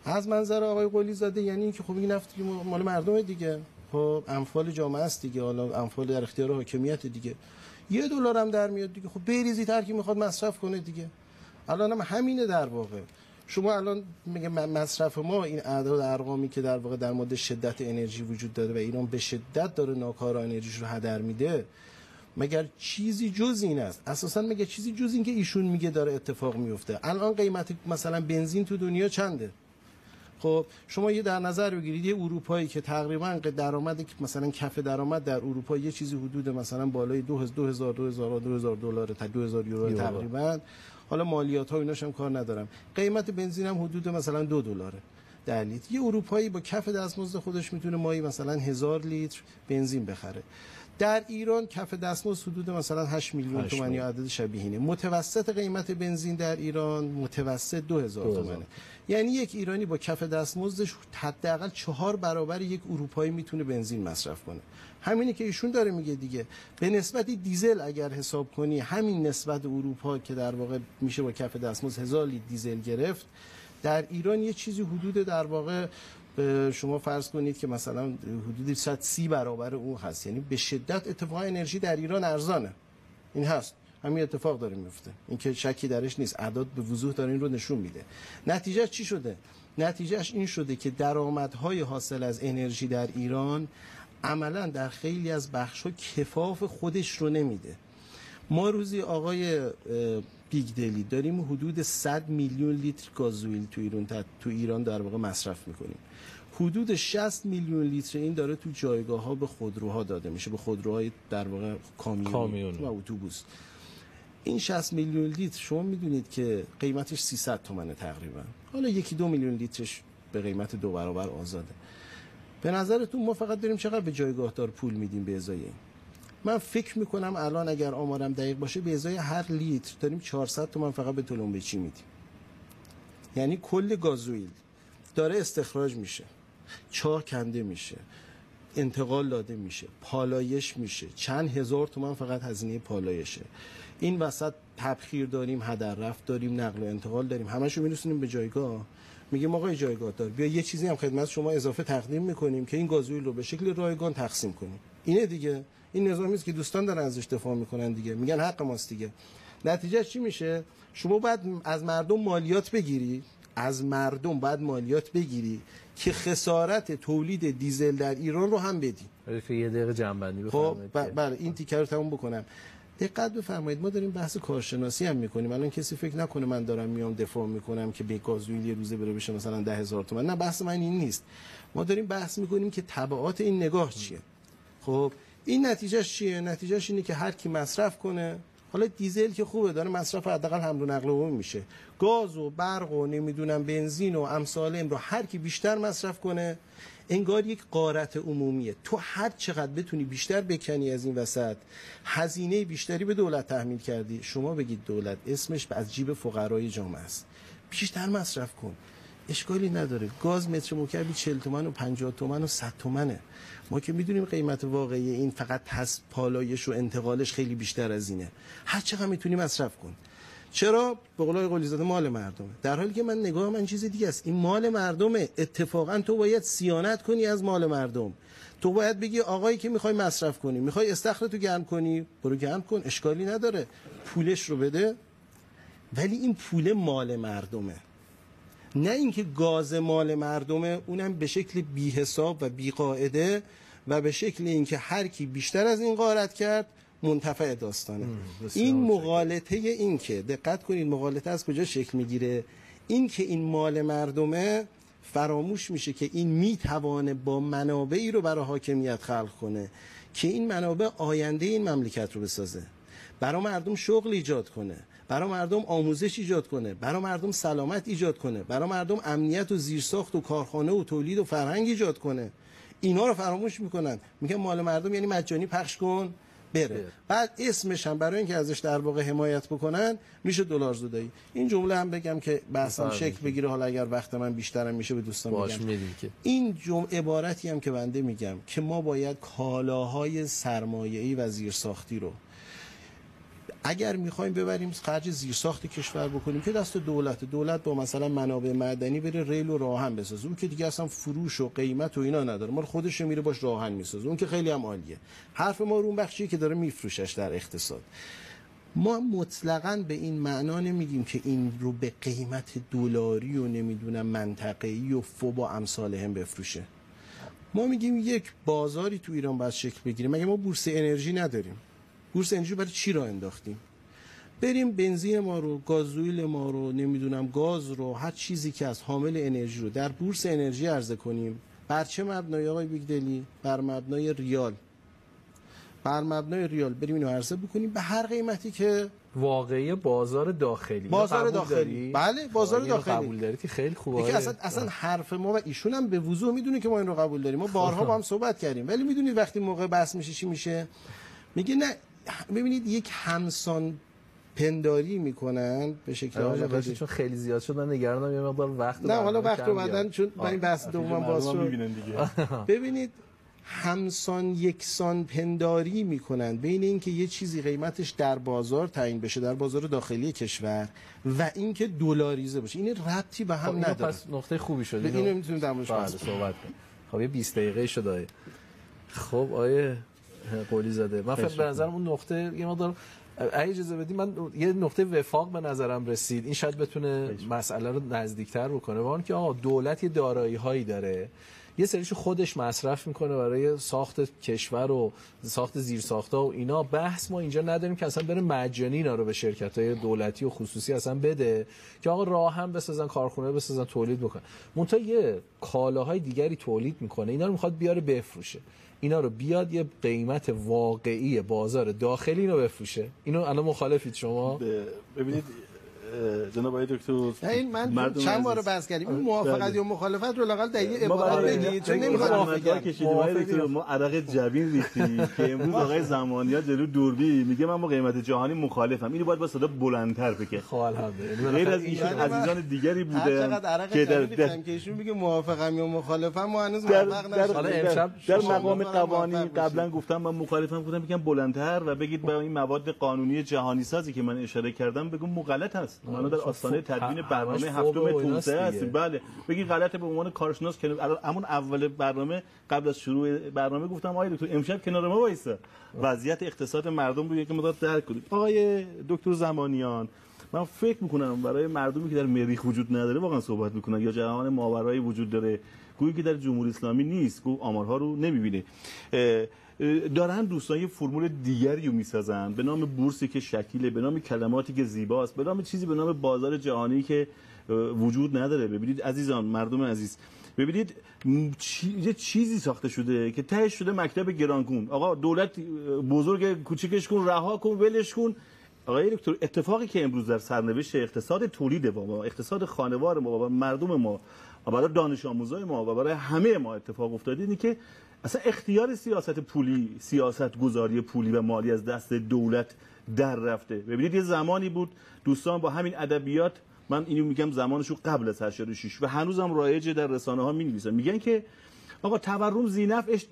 از منظر آقای قلی زاده یعنی اینکه خب این نفت مال مردمه دیگه، خب اموال جامعه است دیگه، حالا اموال در اختیار حاکمیت دیگه، $1 هم در میاد دیگه، خب بریزید هر کی میخواد مصرف کنه دیگه. الان هم همینه در واقع. شما الان میگه مصرف ما این اعداد ارقامی که در واقع در مورد شدت انرژی وجود داره و ایران به شدت داره ناکارا انرژیش رو هدر میده، مگر چیزی جز این است؟ اساسا مگر چیزی جز این که ایشون میگه داره اتفاق میفته؟ الان قیمت مثلا بنزین تو دنیا چنده؟ خب شما یه در نظر بگیرید یه اروپایی که تقریبا درآمد مثلا کف درآمد در اروپا یه چیزی حدود مثلا بالای $2000 تا €2000 تقریبا، حالا مالیات ها ایناش هم کار ندارم، قیمت بنزین هم حدود مثلا $2. 10 لیتر. یه اروپایی با کف دستمزد خودش میتونه ماهی مثلا 1000 لیتر بنزین بخره. در ایران کف دستمزد حدود مثلا 8 میلیون تومان یا عدد شبیهینه. متوسط قیمت بنزین در ایران متوسط 2000 تومانه. یعنی یک ایرانی با کف دستمزدش حداقل 4 برابر یک اروپایی میتونه بنزین مصرف کنه. همینی که ایشون داره میگه دیگه. به نسبت دیزل اگر حساب کنی، همین نسبت اروپا که در واقع میشه با کف دستمزد 1000 لیتر دیزل گرفت، در ایران یه چیزی حدود در واقع شما فرض کنید که مثلا حدود 130 برابر اون هست. یعنی به شدت اتفاق انرژی در ایران ارزانه. این هست، همین اتفاق داره میفته، این که شکی درش نیست، اعداد به وضوح داره این رو نشون میده. نتیجه چی شده؟ نتیجهش این شده که درآمدهای حاصل از انرژی در ایران عملا در خیلی از بخش‌ها کفاف خودش رو نمیده. ما روزی آقای بیگدلی داریم حدود 100 میلیون لیتر گازوئیل تو ایران در واقع مصرف میکنیم. حدود 60 میلیون لیتر این داره تو جایگاه‌ها به خودروها داده میشه، به خودروهای در واقع کامیون و اتوبوس. این 60 میلیون لیتر شما میدونید که قیمتش 300 تومنه تقریبا. حالا 1-2 میلیون لیترش به قیمت 2 برابر آزاده. به نظرتون ما فقط داریم چقدر به جایگاهدار پول میدیم به ازای این؟ من فکر میکنم الان اگر آمارم دقیق باشه به ازای هر لیتر داریم 400 تومان فقط به تلمبه‌چی میدیم. یعنی کل گازوئیل داره استخراج میشه، چاه کنده میشه، انتقال داده میشه، پالایش میشه، چند هزار تومان فقط هزینه پالایشه. این وسط تبخیر داریم، هدر رفت داریم، نقل و انتقال داریم، همشو میرسونیم به جایگاه. میگیم آقای جایگاه دار بیا یه چیزی هم خدمت شما اضافه تقدیم میکنیم که این گازوئیل رو به شکل رایگان تقسیم کنیم. اینه دیگه، این نظامی است که دوستان دارن ازش دفاع میکنن دیگه، میگن حق ماست دیگه. نتیجه چی میشه؟ شما باید از مردم مالیات بگیری، از مردم باید مالیات بگیری که خسارت تولید دیزل در ایران رو هم بدی. یه دقیقه جنبندی بفرمایید. خب بله این تیکه رو تموم بکنم. دقت بفرمایید، ما داریم بحث کارشناسی هم میکنیم. الان کسی فکر نکنه من دارم میام دفاع میکنم که به گازوئیل یه روزه بره بشه مثلا 10,000 تومان. نه، بحث من این نیست. ما داریم بحث میکنیم که تبعات این نگاه چیه. خب این نتیجهش چیه؟ نتیجهش اینه که هر کی مصرف کنه، حالا دیزل که خوبه داره مصرف حداقل حمل و نقل عمومی میشه، گاز و برق و نمیدونم بنزین و امثال این رو هر کی بیشتر مصرف کنه انگار یک غارت عمومیه. تو هر چقدر بتونی بیشتر بکنی از این وسط، هزینه بیشتری به دولت تحمیل کردی. شما بگید دولت اسمش از جیب فقرای جامعه است، بیشتر مصرف کن، اشکالی نداره. گاز متر مکعبی 40 تومن و 50 تومن و 100 تومنه. ما که میدونیم قیمت واقعی این فقط پالایش و انتقالش خیلی بیشتر از اینه. هر چقدر میتونی مصرف کن. چرا؟ به قول آقای قلیزاده مال مردمه. در حالی که من نگاه من چیز دیگه است. این مال مردمه. اتفاقا تو باید صیانت کنی از مال مردم. تو باید بگی آقایی که میخوای مصرف کنی، میخوای استخرتو گرم کنی، برو گرم کن، اشکالی نداره، پولش رو بده. ولی این پول مال مردمه، نه اینکه گاز مال مردمه، اونم به شکل بی حساب و بی قاعده و به شکل اینکه هر کی بیشتر از این غارت کرد منتفع داستانه. این مغالطه، این که دقت کنید مغالطه از کجا شکل میگیره، این که این مال مردمه فراموش میشه که این میتوانه با منابعی رو برای حاکمیت خلق کنه که این منابع آینده این مملکت رو بسازه، برای مردم شغل ایجاد کنه، برای مردم آموزش ایجاد کنه، برای مردم سلامت ایجاد کنه، برای مردم امنیت و زیرساخت و کارخانه و تولید و فرهنگ ایجاد کنه. اینا رو فراموش میکنن، میگن مال مردم یعنی مجانی پخش کن بره. بعد اسمش هم برای اینکه ازش در واقع حمایت بکنن میشه دلارزدایی. این جمله هم بگم که بحثم شکل بگیره، حالا اگر وقت من بیشترم میشه به دوستان بگم. این عبارتی هم که بنده میگم که ما باید کالاهای سرمایه‌ای و زیرساختی رو اگر میخوایم ببریم خرج زیرساخت کشور بکنیم که دست دولت با مثلا منابع معدنی بره ریل و راهن بسازه، اون که دیگه اصلا فروش و قیمت و اینا نداره، ما خودش میره باش راهن میسازه، اون که خیلی هم عالیه. حرف ما رو اون بخشیه که داره میفروشش در اقتصاد. ما مطلقاً به این معنا نمیگیم که این رو به قیمت دلاری و نمیدونم منطقه‌ای و فوبا امثال هم بفروشه. ما میگیم یک بازاری تو ایران باید شکل بگیره. مگه ما بورس انرژی نداریم؟ بورس انرژی برای چی راه انداختیم؟ بریم بنزین ما رو، گازوئیل ما رو، نمیدونم گاز رو، هر چیزی که از حامل انرژی رو در بورس انرژی عرضه کنیم. بر چه مبنایی آقای بیگدلی؟ بر مبنای ریال. بر مبنای ریال بریم اینو عرضه بکنیم به هر قیمتی که واقعی بازار داخلی. بازار داخلی، بله بازار داخلی قبول داری که خیلی خوبه. که اصلا حرف ما و ایشون هم به وضوح میدونه که ما این رو قبول داریم. ما بارها با هم صحبت کردیم، ولی میدونید وقتی موقع بحث میشه چی میشه؟ میگه نه ببینید یک همسان پنداری میکنن به شکل چون خیلی زیاد شد من نگرانم یه مقدار وقت نه حالا وقت رو بعدن چون من این بحث دومم باز شد. ببینید همسان یکسان پنداری میکنن بین اینکه یه چیزی قیمتش در بازار تعیین بشه در بازار داخلی کشور و اینکه دلاریزه باشه. این ربطی به هم نداره. پس نقطه خوبی شد. اینو میتونیم در موردش صحبت کنیم. خب یه 20 دقیقه شده. خب آیه قلی زاده من فکر به نظرم اون نقطه یه مقدار اگه اجازه بدید من یه نقطه وفاق به نظرم رسید. این شاید بتونه مسئله رو نزدیکتر بکنه. وان که آقا دولت یه دارایی‌هایی داره، یه سریشو خودش مصرف میکنه برای ساخت کشور و ساخت زیرساخت‌ها و اینا. بحث ما اینجا نداریم که اصلا بره مجانی اینا رو به شرکت‌های دولتی و خصوصی اصلا بده که آقا راه هم بسازن، کارخونه بسازن، تولید بکنن. منتها یه کالاهای دیگری تولید میکنه، اینا رو میخواد بیاره بفروشه، اینا رو بیاد یه قیمت واقعی بازار داخلی رو بفروشه. اینو الان مخالفید شما؟ ببینید جناب آقای دکتر این من چند بار بحث کردیم این موافقت یا مخالفت رو لااقل در یه عبارت بگید چون نمیخوام ما عرق جبین ریختیم که امروز آقای زمانیات جلو دوربین میگه من با قیمت جهانی مخالفم. اینو باید با صدا بلندتر بگه. خب الحمدلله. غیر از این عزیزان دیگری بودن که در که ایشون میگه موافقم یا مخالفم ما هنوز موافق نشدیم. در مقام قوانین قبلا گفتم من مخالفم، گفتم میگم بلندتر و بگید با این مواد قانونی جهانی سازی که من اشاره کردم بگم غلط هست. ما در آستانه تدوین برنامه هفتم توسعه هستیم. بله بگی غلطه به عنوان کارشناس که همون اول برنامه قبل از شروع برنامه گفتم آقای دکتر امشب کنار ما وایسا وضعیت اقتصاد مردم رو یک مقدار درک کنید. آقای دکتر زمانیان من فکر میکنم برای مردمی که در مریخ وجود نداره واقعا صحبت میکنن یا جهان ماورایی وجود داره، گویی که در جمهوری اسلامی نیست، گویا آمارها رو نمیبینه. دارن دوستان یه فرمول دیگری رو میسازن به نام بورسی که شکیله، به نام کلماتی که زیباست، به نام چیزی به نام بازار جهانی که وجود نداره. ببینید عزیزان، مردم عزیز، ببینید یه چیزی ساخته شده که تهش شده مکتب گرانگون. آقا دولت بزرگ کوچیکش کن، رها کن، ولش کن. آقای دکتر اتفاقی که امروز در سرنوشت اقتصاد تولید ما، اقتصاد خانوار ما و مردم ما و برای دانش آموزای ما و برای همه ما اتفاق افتاده اینه که اصلا اختیار سیاست پولی، سیاست گذاری پولی و مالی از دست دولت در رفته. ببینید یه زمانی بود دوستان با همین ادبیات، من اینو میگم زمانشو قبل از 86 و هنوزم رایجه در رسانه ها می‌نویسن، میگن که آقا تورم زینفعش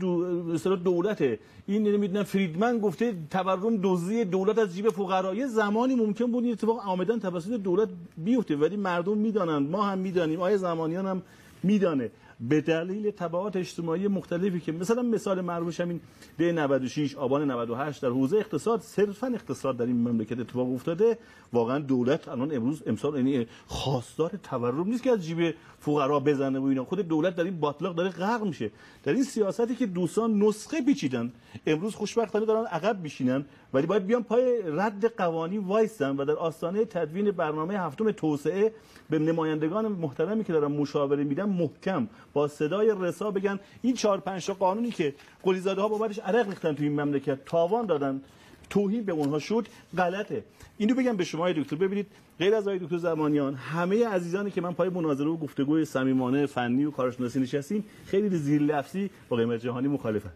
دولته. این نمیدونم فریدمن گفته تورم دزدی دولت از جیب فقرا. یه زمانی ممکن بود این اتفاق عمدن توسط دولت بیفته ولی مردم میدانن، ما هم میدانیم، آقای زمانیان هم میدانه به دلیل تبعات اجتماعی مختلفی که مثال معروفش همین ده 96 آبان 98 در حوزه اقتصاد، صرفا اقتصاد در این مملکت اتفاق افتاده. واقعا دولت الان امسال یعنی خواستار تورم نیست که از جیب فقرا بزنه و اینا. خود دولت در این باطلاق داره غرق میشه در این سیاستی که دوستان نسخه پیچیدن، امروز خوشبختانه دارن عقب میشینن ولی باید بیان پای رد قوانین وایسن و در آستانه تدوین برنامه هفتم توسعه به نمایندگان محترمی که دارن مشاوره میدن محکم با صدای رسا بگن این 4-5 تا قانونی که قلیزاده ها بابتش عرق ریختن تو این مملکت، تاوان دادن، توهین به اونها شد، غلطه. اینو بگم به شما دکتر. ببینید غیر از آقای دکتر زمانیان، همه عزیزانی که من پای مناظره و گفتگوی صمیمانه فنی و کارشناسی نشستیم خیلی زیر لفظی با قیمت جهانی مخالفن.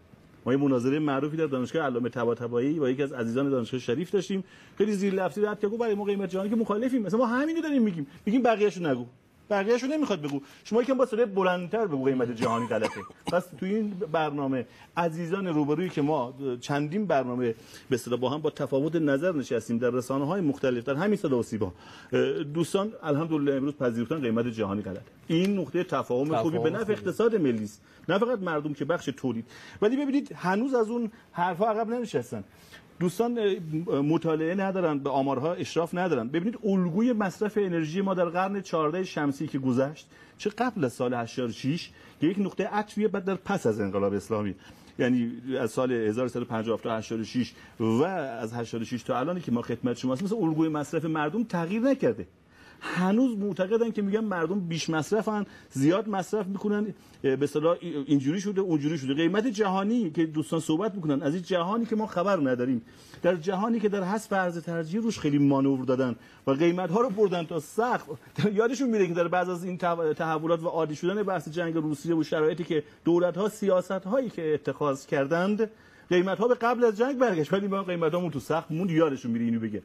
ما یه مناظره معروفی در دانشگاه علامه طباطبایی با یکی از عزیزان دانشگاه شریف داشتیم، خیلی زیر لفظی رد کرد برای ما قیمت جهانی که مخالفیم. مثلا ما همینو داریم میگیم بقیه‌شو نگو، بقیه‌شو نمیخواد بگو، شما یکم با صدای بلندتر بگو قیمت جهانی غلطه. پس تو این برنامه عزیزان روبرویی که ما چندین برنامه به اصطلاح با هم با تفاوت نظر نشستیم در رسانه‌های مختلف در همین صدا و سیما، دوستان الحمدلله امروز پذیرفتن قیمت جهانی غلطه. این نقطه تفاهم خوبی به نفع اقتصاد ملی است، نه فقط مردم که بخش تولید. ولی ببینید هنوز از اون حرفا عقب ننشستن. دوستان مطالعه ندارن، به آمارها اشراف ندارن. ببینید الگوی مصرف انرژی ما در قرن 14 شمسی که گذشت، چه قبل از سال 86 که یک نقطه عطفیه بعد در پس از انقلاب اسلامی، یعنی از سال 1350 تا 86 و از 86 تا الانی که ما خدمت شما هستیم، مثلا الگوی مصرف مردم تغییر نکرده. هنوز معتقدن که میگن مردم بیش مصرفن، زیاد مصرف میکنن، به اصطلاح اینجوری شده اونجوری شده. قیمت جهانی که دوستان صحبت میکنن از این جهانی که ما خبر نداریم، در جهانی که در حذف ارز ترجیح روش خیلی مانور دادن و قیمت ها رو بردن تا سقف. یادشون میره که در بعض از این تحولات و عادی شدن بحث جنگ روسیه و شرایطی که دولت ها سیاست هایی که اتخاذ کردند قیمت ها به قبل از جنگ برگشت، ولی ما قیمت هامون تو سقف موند. یادشون میره اینو بگه.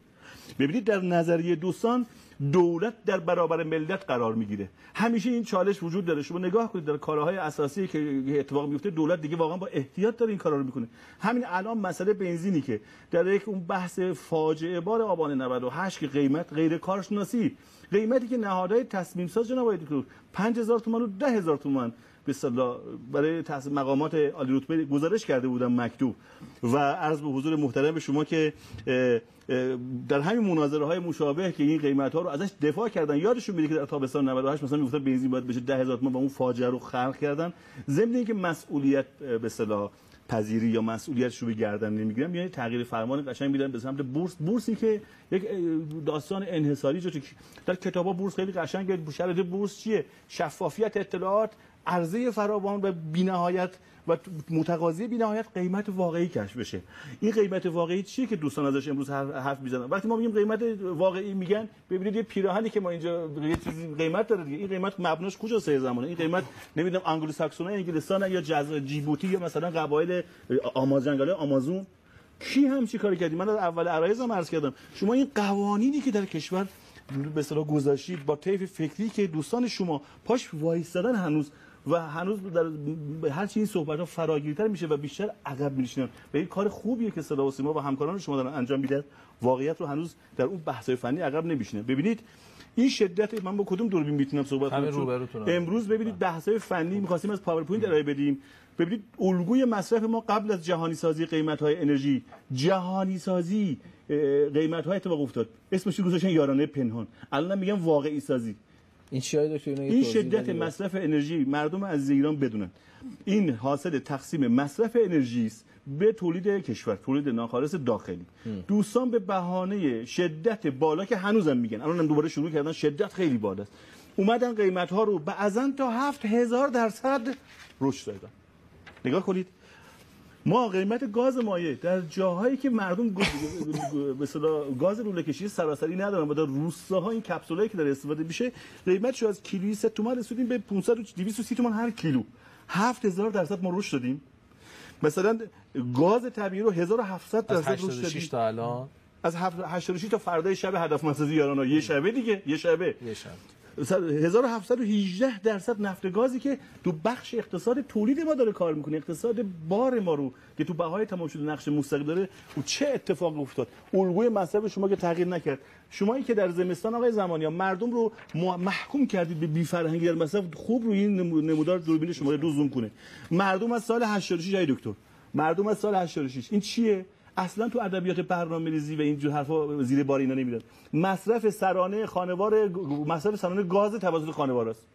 ببینید در نظریه دوستان دولت در برابر ملت قرار میگیره. همیشه این چالش وجود داره. شما نگاه کنید در کارهای اساسی که اتفاق میفته دولت دیگه واقعا با احتیاط داره این کارا رو میکنه. همین الان مسئله بنزینی که در یک اون بحث فاجعه بار آبان 98 که قیمت غیر کارشناسی، قیمتی که نهادهای تصمیم ساز جناب آقای دکتر 5000 تومان و 10000 تومان به اصطلاح برای مقامات عالی رتبه گزارش کرده بودم مکتوب و عرض به حضور محترم شما که در همین مناظره های مشابه که این قیمت ها رو ازش دفاع کردن. یادشون میاد که در تابستان 98 مثلا میگفتن بنزین باید بشه 10000 تومان و اون فاجعه رو خلق کردن. ضمن اینکه مسئولیت به اصطلاح پذیری یا مسئولیتش رو به گردن نمیگیرن، یعنی تغییر فرمان قشنگ میدن به سمت بورس. بورسی که یک داستان انحصاری جو در کتابا بورس خیلی قشنگه. شرط بورس چیه؟ شفافیت اطلاعات، عرضه فراوان و بی‌نهایت و متقاضی بی‌نهایت قیمت واقعی کشف بشه. این قیمت واقعی چیه که دوستان ازش امروز حرف میزنن؟ وقتی ما میگیم قیمت واقعی میگن ببینید یه پیراهنی که ما اینجا یه چیزی قیمت داره دیگه. این قیمت مبناش کجاست زمانه؟ این قیمت نمیدونم انگلو ساکسونای انگلستان یا جیبوتی یا مثلا قبایل جنگل آمازون کی هم چی کار کردی؟ من در اول عرایضم عرض کردم شما این قوانینی که در کشور به اصطلاح گذاشتید با طیف فکری که دوستان شما پاش وایستادن هنوز در هر چی این صحبت‌ها فراگیرتر میشه و بیشتر عقب می‌نشینن. و این کار خوبیه که صدا و سیما و همکاران شما دارن انجام میدن. واقعیت رو هنوز در اون بحث‌های فنی عقب نمی‌شینه. ببینید این شدت، من با کدوم دوربین میتونم صحبت کنم؟ امروز ببینید بحث‌های فنی می‌خواستیم از پاورپوینت ارائه بدیم. ببینید الگوی مصرف ما قبل از جهانی سازی قیمت‌های انرژی، جهانی سازی قیمت‌ها اتفاق افتاد. اسمش رو گذاشتن یارانه پنهان. الان میگن واقعی سازی. این چیه دکتر؟ این شدت مصرف انرژی مردم از ایران بدونن این حاصل تقسیم مصرف انرژی است به تولید کشور، تولید ناخالص داخلی. دوستان به بهانه شدت بالا که هنوزم میگن، الانم دوباره شروع کردن شدت خیلی بالاست، اومدن قیمت ها رو بعضن تا 7000% رشد دادن. نگاه کنید ما قیمت گاز مایع در جاهایی که مردم به اصطلاح گاز لوله کشی سراسری ندارن و در روستاها این کپسولایی که داره استفاده میشه قیمتش از کیلویی 3 تومان رسیدیم به 500 و 230 تومان هر کیلو. 7000% ما رشد دادیم. مثلا گاز طبیعی رو 1700% رشد دادیم تا الان، از 86 تا فردای شب هدفمندسازی یارانه یه شبه دیگه، یه شبه 1718% نفت گازی که تو بخش اقتصاد تولید ما داره کار میکنه، اقتصاد بار ما رو که تو بهای تمام شده نقش مستقل داره. و چه اتفاقی افتاد؟ الگوی مصرف شما که تغییر نکرد. شمایی که در زمستان آقای زمانیان مردم رو محکوم کردید به بی فرهنگی در مصرف، خوب روی این نمودار دوربین شما رو زوم کنه. مردم از سال 86 ای دکتر، مردم از سال 86 این چیه؟ اصلا تو ادبیات برنامه‌ریزی و اینجور حرفا زیر بار اینا نمیدن. مصرف سرانه خانوار، مصرف سرانه گاز توسط خانوار است.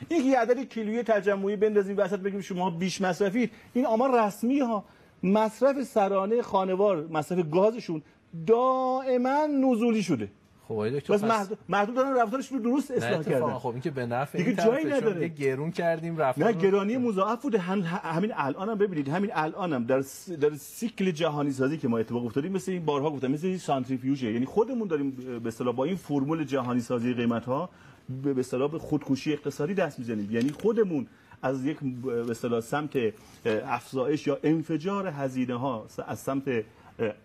این یه عدد کیلویی تجمعی بندازیم وسط بگیم شما بیش مصرفید، این آمار رسمی ها. مصرف سرانه خانوار، مصرف گازشون دائما نزولی شده. خب آقای دکتر بس مردم دارن رفتارشون رو درست اصلاح کردن. خب این که به نفع دیگه جایی نداره. گرون کردیم رفتار. نه گرانی مضاعف بوده. همین الانم ببینید، همین الانم در سیکل جهانی سازی که ما اتفاق افتادیم، مثل این بارها گفتم، مثل این سانتریفیوژ، یعنی خودمون داریم به اصطلاح با این فرمول جهانی سازی قیمت ها به اصطلاح به خودکشی اقتصادی دست میزنیم. یعنی خودمون از یک به اصطلاح سمت افزایش یا انفجار هزینه ها از سمت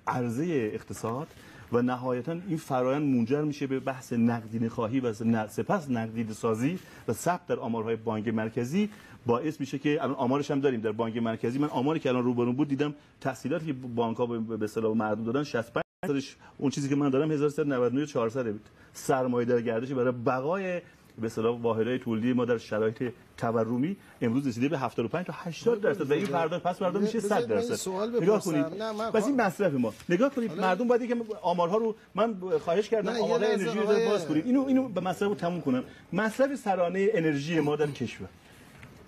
عرضه اقتصاد و نهایتا این فرآیند منجر میشه به بحث نقدینه خواهی و سپس نقدینه سازی و ثبت در آمارهای بانک مرکزی. باعث میشه که الان آمارش هم داریم در بانک مرکزی. من آماری که الان روبرون بود دیدم تحصیلاتی که بانک‌ها به اصطلاح مردم دادن 65 اون چیزی که من دارم 1399 400 بود. سرمایه‌دار گردش برای بقای به اصطلاح واحدهای تولیدی ما در شرایط تورمی امروز رسیده به 75 تا 80% و این فردا پس فردا میشه 100%. نگاه کنید پس این مصرف ما نگاه کنید. مردم باید که آمارها رو من خواهش کردم آمارهای انرژی رو باز کنید، اینو به مصرف رو تموم کنم. مصرف سرانه انرژی ما در کشور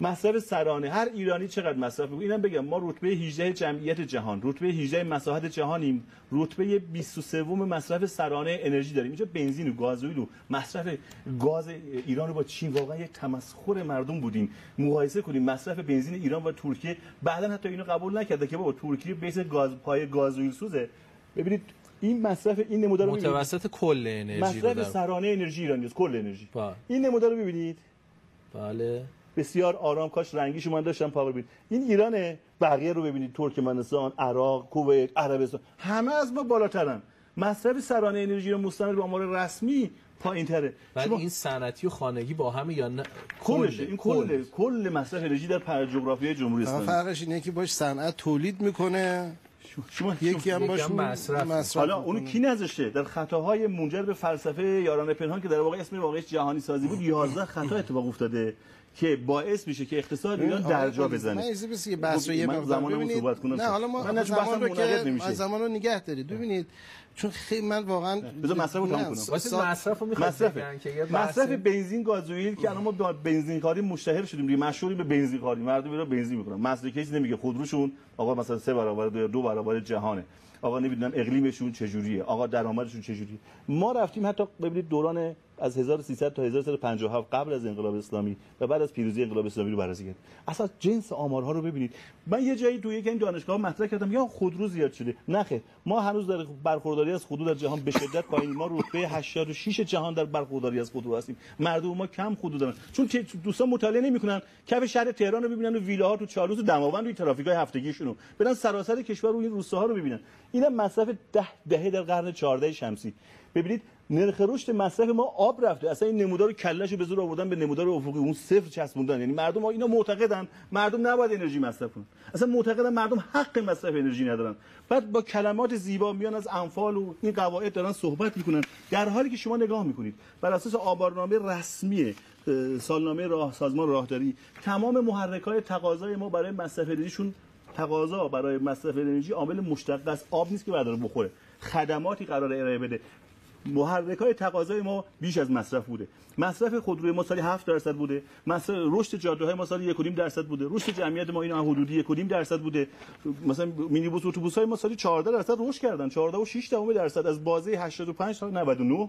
مصرف سرانه هر ایرانی چقدر مصرف می‌کنه؟ اینم بگم ما رتبه 18 جمعیت جهان، رتبه 18 مساحت جهانیم، رتبه 23 مصرف سرانه انرژی داریم. اینجا بنزین و گازوئیل و مصرف گاز ایران رو با چین واقعا یک تمسخر مردم بودیم. مقایسه کنیم مصرف بنزین ایران با ترکیه، بعداً حتی اینو قبول نکرده که بابا ترکیه بیس گاز پای گازوئیل سوزه. ببینید این مصرف این نمودار رو متوسط کل انرژی مصرف سرانه انرژی ایران است، کل انرژی. این نمودار رو ببینید. بله بسیار آرام، کاش رنگیشو من داشتم پاور ببینید. این ایرانه، بقیه رو ببینید ترکمنستان، عراق، کویت، عربستان همه از ما بالاترن. مصرف سرانه انرژی رو مستند به آمار رسمی پایین‌تره. ولی این صنعتی و خانگی با هم یا نه؟ کلشه، این کل مصرف انرژی در جغرافیای جمهوری اسلامی. فرقش اینه که باش صنعت تولید میکنه، یکی هم باش مصرف. حالا اونو کی نذاشته؟ در خطاهای منجر به فلسفه یاران پنهان که در واقع اسم واقعیش جهانی سازی بود 11 خطا اتفاق افتاده که باعث میشه که اقتصاد ایران درجا بزنه. من ایزی بس بحث رو یه مقدار صحبت کنم. نه حالا ما زمان رو که زمان رو نگه دارید. ببینید چون خیلی من واقعا بذار مصرف رو تموم کنم. مصرف رو می‌خوام مصرف بنزین گازوئیل که الان ما با بنزین کاری مشتهر شدیم دیگه، مشهوریم به بنزین کاری، مردم ایران بنزین می‌خورن. مصرف کسی نمیگه خودروشون آقا مثلا 3 برابر یا 2 برابر جهانه. آقا نمیدونم اقلیمشون چجوریه، آقا درآمدشون چجوریه. ما رفتیم حتی ببینید دوران از 1300 تا 1357 قبل از انقلاب اسلامی و بعد از پیروزی انقلاب اسلامی رو بررسی کردیم. اصلا جنس آمارها رو ببینید. من یه جایی توی این دانشگاه مطرح کردم یا خودرو زیاد شده. نخیر، ما هنوز در برخورداری از خودرو در جهان به شدت پایینیم. ما رتبه 86 جهان در برخورداری از خودرو هستیم. مردم ما کم خودرو دارن. چون دوستان مطالعه نمی‌کنن. کف شهر تهران رو ببینن و ویلاها تو چالوس و دماوند روی ترافیک‌های هفتگیشون رو. برن سراسر کشور رو این روستاها رو ببینن. اینا مصرف 10 دهه در قرن 14 شمسی. ببینید نرخ رشد مصرف ما آب رفته. اصلا این نمودار کلهشو به زور آوردن به نمودار افقی اون صفر چسبوندن. یعنی مردم اینا معتقدن مردم نباید انرژی مصرف کنن. اصلا معتقدن مردم حق مصرف انرژی ندارن. بعد با کلمات زیبا میان از انفال و این قواعد دارن صحبت میکنن، در حالی که شما نگاه میکنید بر اساس آمارنامه رسمی سالنامه سازمان راهداری تمام محرک‌های تقاضای ما برای مصرف انرژیشون، تقاضا برای مصرف انرژی عامل مشتق از آب نیست که بعد رو بخوره، خدماتی قرار ارائه بده. محرک‌های تقاضای ما بیش از مصرف بوده. مصرف خودروی ما سالی 7% بوده، مصرف رشد جاده‌های ما سالی 1.5% بوده، رشد جمعیت ما اینا حدودی 1.5% بوده. مثلا مینیبوس اتوبوس‌های ما سالی 14% رشد کردن، 14.6% از بازه 85 تا 99.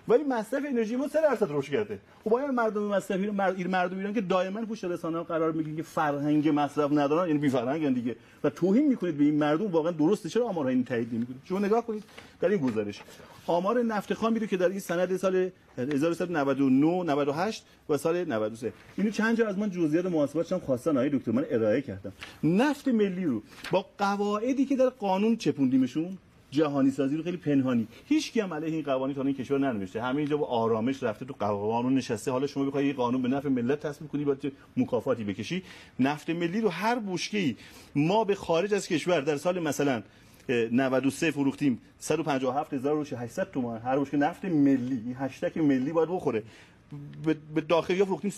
ولی مصرف انرژی ما 3% رشد کرده. خب آیا مردم مصرفی مردم ایران که دائما پشت رسانه‌ها قرار میگیرن که فرهنگ مصرف ندارن، یعنی بی فرهنگن دیگه و توهین میکنید به این مردم، واقعا درسته؟ چرا آمارها این تایید نمیکنید؟ شما نگاه کنید در این گزارش آمار نفت خام میگه که در این سند سال 1999 98 و سال 93 اینو چند جا از من جزئیات محاسباتش هم خواستن آقای دکتر، من ارائه کردم. نفت ملی رو با قواعدی که در قانون چپوندیمشون، جهانی سازی رو خیلی پنهانی، هیچ کی هم علیه این قوانین تا این کشور ننوشته، همه اینجا با آرامش رفته تو قانون نشسته. حالا شما بخوای این قانون به نفع ملت تصویب کنی باید مکافاتی بکشی. نفت ملی رو هر بشکه‌ای ما به خارج از کشور در سال مثلا 93 فروختیم 157800 تومان هر بشکه نفت ملی، این هشتگ ملی باید بخوره. به داخلی فروختیم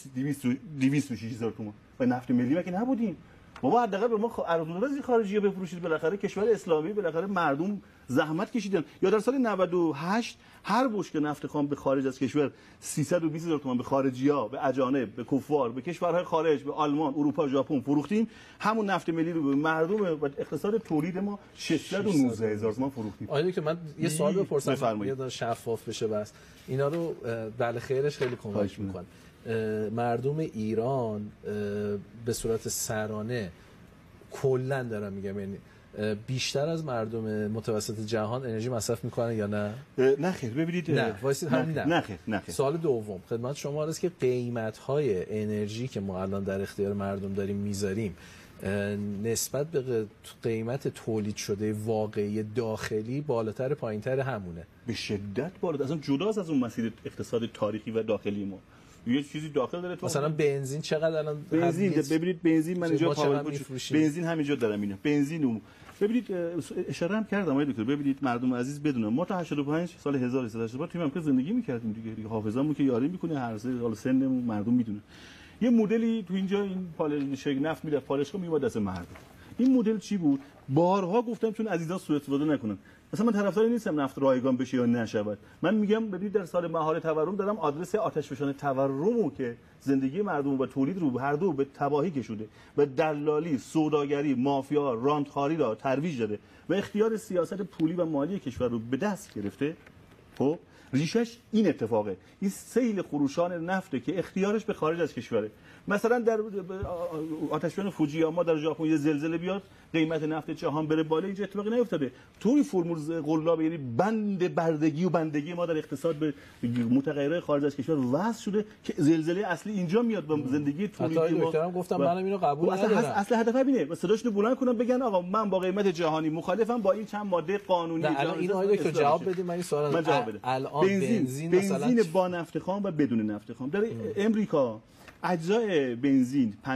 206000 تومان و نفت ملی مگه نبودیم؟ بابا حداقل به ما ارزون خارجی بفروشید، بالاخره کشور اسلامی، بالاخره مردم زحمت کشیدن. یا در سال 98 هر بشکه نفت خام به خارج از کشور 320000 تومان به خارجی‌ها، به اجانب، به کفار، به کشورهای خارج، به آلمان، اروپا، ژاپن فروختیم. همون نفت ملی رو به مردم و اقتصاد تولید ما 619000 تومان فروختیم. آیا که من یه سوال بپرسم یه شفاف بشه بس اینا رو بله خیرش خیلی کمک می‌کنه. مردم ایران به صورت سرانه کلا دارم میگم، یعنی بیشتر از مردم متوسط جهان انرژی مصرف میکنن یا نه؟ نه خیر، ببینید نه خیر. سوال دوم خدمت شما است که قیمت‌های انرژی که ما الان در اختیار مردم داریم میذاریم نسبت به قیمت تولید شده واقعی داخلی بالاتر پایینتر همونه؟ به شدت بالاتر، اصلا جداست از اون مسیر اقتصاد تاریخی و داخلی ما. یه چیزی داخل داره تو مثلا بنزین چقدر الان بنزین ببینید بنزین من اینجا بنزین همینجا دارم اینا بنزینو ببینید اشاره هم کردم آقای دکتر. ببینید مردم عزیز بدونن ما تا 85 سال 1385 تو هم زندگی می‌کردیم دیگه، حافظه‌مون که یاری می‌کنه هر سال سنمون مردم میدونه. یه مدلی تو اینجا این پالش نفت میره پالشگاه میواد دست مردم. این مدل چی بود؟ بارها گفتم چون عزیزان سوء استفاده نکنن. مثلا من طرفدار نیستم نفت رایگان بشه یا نشود. من میگم ببینید در سال مهار تورم دارم آدرس آتشفشان تورمو که زندگی مردم و تولید رو هر دو به تباهی کشوده و دلالی، سوداگری، مافیا، رانتخواری را ترویج داده و اختیار سیاست پولی و مالی کشور رو به دست گرفته. خب ریشش این اتفاقه، این سیل خروشان نفته که اختیارش به خارج از کشوره. مثلا در آتشفشان فوجیاما در ژاپن یه زلزله بیاد قیمت نفت جهان بره بالا، اینجا اتفاقی نیفتاده. طوری فرمول قلاب، یعنی بند بردگی و بندگی ما در اقتصاد به متغیرهای خارج از کشور وصل شده که زلزله اصلی اینجا میاد با زندگی تولیدی ما. دکترم گفتم منم اینو قبول ندارم. اصل هدف اینه و صداشونو بلند کنن بگن آقا من با قیمت جهانی مخالفم، با این چند ماده قانونی. الان این آقای دکتر جواب بدید، من این سوال الان بنزین با نفت خام و بدون نفت خام در امریکا اجزای بنزین 54%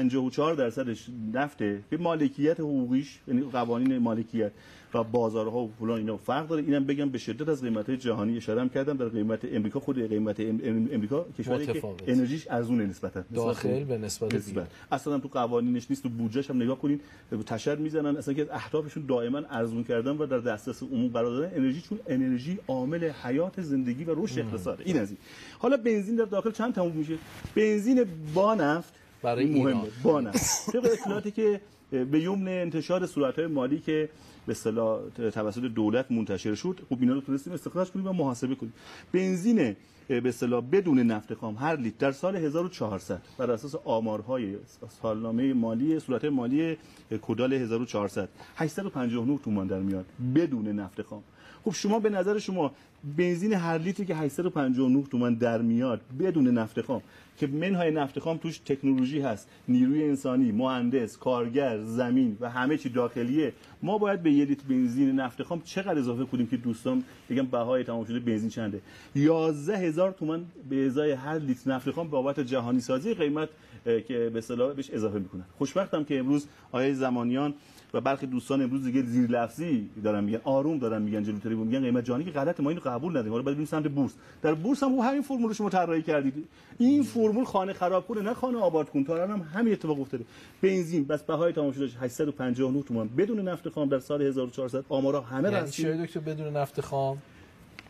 نفته که مالکیت حقوقیش، یعنی قوانین مالکیت و بازارها و فلان اینا فرق داره. اینم بگم به شدت از قیمت‌های جهانی اشاره هم کردم. در قیمت امریکا، خود قیمت امریکا کشوری که انرژیش ارزونه نسبتا داخل به نسبت اصلا تو قوانینش نیست، تو بودجهش هم نگاه کنین تشر میزنن اصلا که اهدافشون دائما ارزون کردن و در دسترس عموم قرار دادن انرژی، چون انرژی عامل حیات زندگی و رشد اقتصاده. این از این. حالا بنزین در داخل چند تموم میشه؟ بنزین با نفت برای مهمه، با نفت. طبق اطلاعاتی که به یمن انتشار صورت‌های مالی که به اصطلاح توسط دولت منتشر شد، خب اینا رو تونستیم استخراج کنیم و محاسبه کنیم. بنزین به اصطلاح بدون نفت خام هر لیتر در سال 1400 بر اساس آمارهای سالنامه مالی صورت‌های مالی کدال 1400 859 تومان در میاد بدون نفت خام. خب شما به نظر شما بنزین هر لیتری که 859 تومان در میاد بدون نفت خام که منهای نفت خام توش تکنولوژی هست، نیروی انسانی، مهندس، کارگر، زمین و همه چی داخلیه، ما باید به 1 لیتر بنزین نفت خام چقدر اضافه کنیم که دوستان بگم بهای تمام شده بنزین چنده؟ 11000 تومان به ازای هر لیتر نفت خام بابت جهانی سازی قیمت که به اصطلاح بهش اضافه میکنن. خوشبختم که امروز آقای زمانیان و برخی دوستان امروز دیگه زیر لفظی دارن میگن، آروم دارن میگن، جلوتری میگن قیمت جهانی که غلطه، ما اینو قبول نداریم. حالا بعد بریم سمت بورس. در بورس هم همین فرمول شما طراحی کردید. این فرمول خانه خراب کنه نه خانه آباد کن. تا الان هم همین اتفاق افتاده. بنزین بس بهای تمام شده 859 تومان بدون نفت خام در سال 1400. آمارا همه رسمی. یعنی چه دکتر بدون نفت خام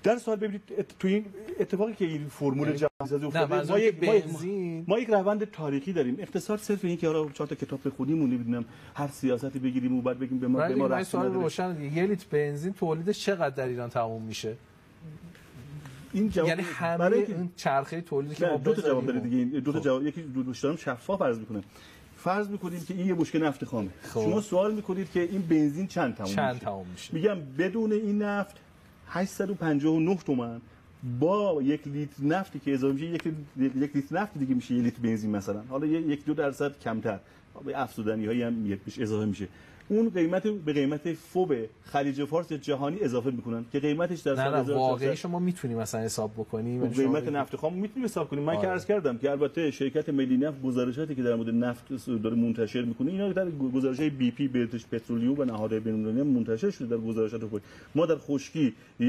در سال ببینید تو این اتفاقی که این فرمول جهانی‌سازی افتاده، ما یک روند تاریخی داریم. اقتصاد صرف این که حالا 4 تا کتاب بخونیم و نمیدونم هر سیاستی بگیریم و بعد بگیم به ما رسمی سوال روشن. 1 لیتر بنزین تولیدش چقدر در ایران تموم میشه؟ این جواب یعنی همه این چرخه تولیدی که ما دو تا جواب داره دیگه. دو تا جواب، یکی دوستان شفاف عرض میکنه. فرض میکنید که این یه بشکه نفت خامه. شما سوال میکنید که این بنزین چند تموم میشه؟ میگم بدون این نفت 859 تومان، با 1 لیتر نفتی که اضافه میشه 1 لیتر نفت دیگه میشه 1 لیتر بنزین مثلا. حالا 1-2% کمتر به افزودنی هایی هم اضافه میشه. اون قیمت به قیمت فوب خلیج فارس جهانی اضافه میکنن که قیمتش در سال 1400 واقعی شما میتونیم مثلا حساب بکنیم. قیمت نفت خام میتونیم حساب کنیم. من که عرض کردم که البته شرکت ملی نفت گزارشاتی که در مورد نفت داره منتشر میکنه اینا در گزارش‌های بی پی، بریتیش پترولیوم و نهادهای بین‌المللی منتشر شده در گزارشات خود. ما در خشکی $1،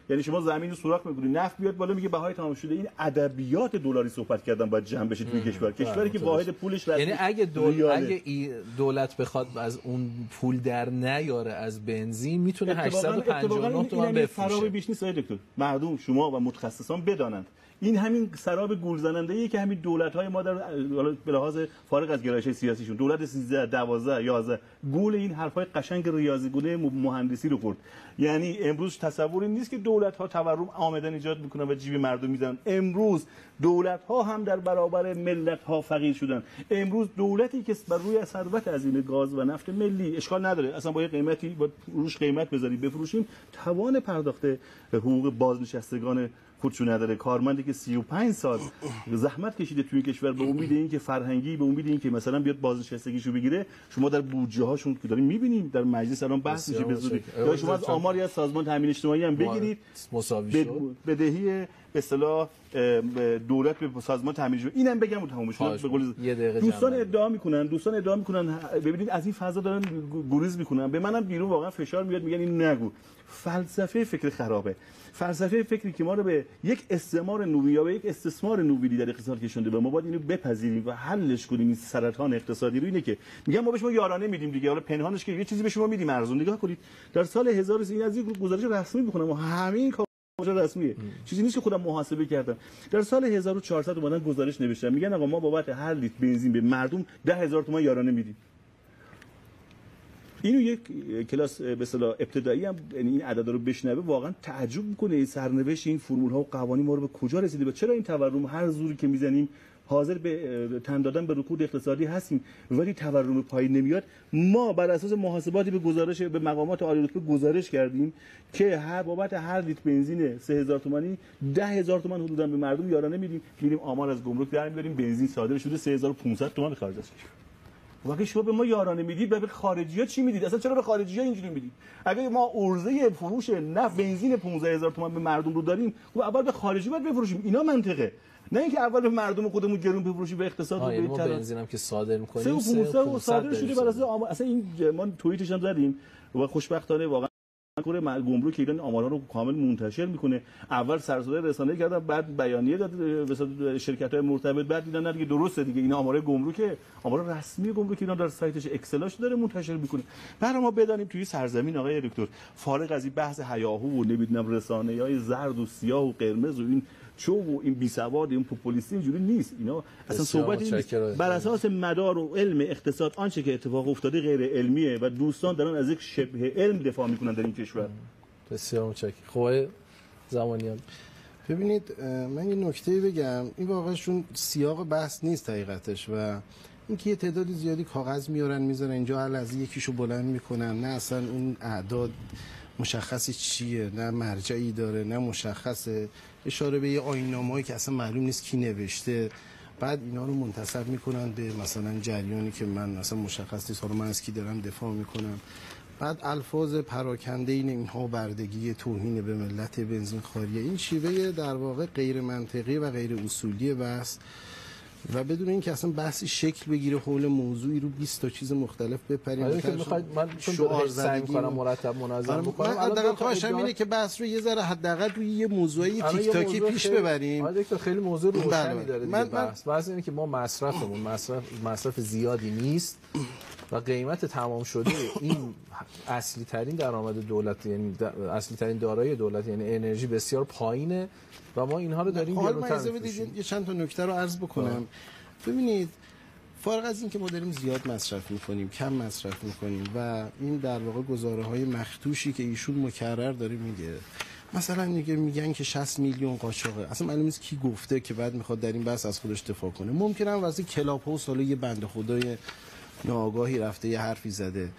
یعنی شما زمین رو سوراخ می‌کنید نفت بیاد بالا میگه بهای تمام شده. این ادبیات دلاری صحبت کردن باید جمع بشه توی کشوری که واحد پولش یعنی اگه دولت بخواد از اون پول در نیاره از بنزین میتونه 859 تومان بفروشه. خراب بیش نیست دکتر. مردم شما و متخصصان بدانند این همین سراب گول زننده ای که همین دولت‌های ما در به لحاظ فارغ از گرایش سیاسیشون دولت 13 12 11 گول این حرفای قشنگ ریاضی‌گونه مهندسی رو خورد. یعنی امروز تصوری نیست که دولت‌ها تورم آمدن ایجاد میکنن و جیب مردم میزنن. امروز دولت‌ها هم در برابر ملت‌ها فقیر شدن. امروز دولتی که بر روی ثروت عظیم گاز و نفت ملی اشکال نداره اصلا با یه قیمتی با روش قیمت بذاری بفروشیم توان پرداخت حقوق بازنشستگان خودشو نداره. کارمندی که 35 سال زحمت کشیده توی کشور به امید اینکه فرهنگی، به امید اینکه مثلا بیاد بازنشستگیشو بگیره، شما در بودجه هاشون که داریم می‌بینیم در مجلس الان بحث میشه بزودی، یا شما از آماری از سازمان تامین اجتماعی هم بگیرید بدهی به اصطلاح دولت به سازمان تامین اجتماعی اینم بگم تموم شد. به قول دوستان ادعا میکنن ببینید از این فضا دارن گریز میکنن. به منم بیرون واقعا فشار میاد میگن این نگو. فلسفه فکر خرابه. فلسفه فکری که ما رو به یک استعمار نوبی یا به یک استثمار نوبی در اقتصاد کشونده و ما باید اینو بپذیریم و حلش کنیم. این سرطان اقتصادی رو اینه که میگم ما به شما یارانه میدیم دیگه، حالا پنهانش که یه چیزی به شما میدیم ارزون. نگاه کنید در سال 1000 این از یک گزارش رسمی میکنم و همه این گزارش رسمیه، چیزی نیست که خودم محاسبه کردم. در سال 1400 اومدن گزارش نوشتن میگن آقا ما بابت هر لیتر بنزین به مردم 10000 تومان یارانه میدیم. اینو یک کلاس به اصطلاح ابتدایی هم این عددا رو بشنوه واقعا تعجب میکنه. این سرنوشت این فرمول ها و قوانین ما رو به کجا رسیده و چرا این تورم هر زوری که میزنیم حاضر به تن دادن به رکود اقتصادی هستیم ولی تورم پایین نمیاد. ما بر اساس محاسباتی به گزارش به مقامات عالی رتبه گزارش کردیم که بابت هر لیتر بنزین 3000 تومانی 10000 تومان حدودا به مردم یارانه میدیم. میریم آمار از گمرک در میاریم بنزین صادر شده 3500 تومان خارج از کشور. واقعا شما به ما یارانه میدید و به خارجی‌ها چی میدید؟ اصلا چرا به خارجی‌ها اینجوری میدید؟ اگه ما عرضه فروش نفت بنزین 15000 تومان به مردم رو داریم، خب اول به خارجی باید بفروشیم. اینا منطقه. نه اینکه اول به مردم خودمون گرون بفروشیم و اقتصاد رو ما بنزین هم که صادر می‌کنیم 3500 صادر شده بر اساس اصلا این ما توییتش هم زدیم و خوشبختانه واقعا گمرک ایران آمارها رو کامل منتشر میکنه. اول سرسده رسانه‌ای کردن بعد بیانیه داد به شرکت‌های مرتبط، بعد دیدن دیگه درسته دیگه این آمار گمرک آمار رسمی گمرک ایران در سایتش اکسلاش داره منتشر میکنه. برای ما بدانیم توی سرزمین آقای دکتر فارغ از این بحث هیاهو و نمیدونم رسانه‌های زرد و سیاه و قرمز و این چو و این بی سواد این پوپولیستی اینجوری نیست. اینا اصلا صحبت بر اساس مدار و علم اقتصاد آنچه که اتفاق افتاده غیر علمیه و دوستان دارن از یک شبه علم دفاع میکنن در این کشور. بسیار متشکرم. خوبه زمانیان. ببینید من یه نکته بگم، این واقعاً سیاق بحث نیست حقیقتش و اینکه یه تعداد زیادی کاغذ میارن میذارن اینجا هر لحظه یکیشو بلند میکنن، نه اصلا اون اعداد مشخصی چیه، نه مرجعی داره نه مشخصه، اشاره به یه آیین‌نامه‌ای که اصلا معلوم نیست کی نوشته، بعد اینا رو منتسب میکنن به مثلا جریانی که من مثلا مشخص نیست، حالا من از کی دارم دفاع میکنم، بعد الفاظ پراکنده اینها بردگی توهین به ملت بنزین خاریه. این شیوه در واقع غیر منطقی و غیر اصولی بحث و بدون اینکه اصلا بحثی شکل بگیره حول موضوعی رو 20 تا چیز مختلف بپریم. آره که میخواید من چون سعی می‌کنم مرتب منظم بکنم، حداقل خواهشم اینه که بحث رو یه ذره حداقل روی یه موضوعی تیک تاکی پیش ببریم. آره که خیلی موضوع روشنی داره دیگه. بحث اینه که ما مصرفمون مصرف زیادی نیست و قیمت تمام شده این اصلی ترین درآمد دولت، یعنی اصلی ترین دارایی دولت، یعنی انرژی بسیار پایینه و ما اینها رو داریم گرون‌تر می‌فروشیم. یه چند تا نکته رو عرض بکنم. ببینید فارغ از این که ما داریم زیاد مصرف می‌کنیم کم مصرف می‌کنیم و این در واقع گزاره‌های مخدوشی که ایشون مکرر داره میگه، مثلا میگن که 60 میلیون قاچاقه، اصلا معلوم نیست کی گفته که بعد میخواد در این بحث از خودش دفاع کنه. ممکنه واسه کلاب هاوس حالا یه بنده خدای ناآگاهی رفته یه حرفی زده،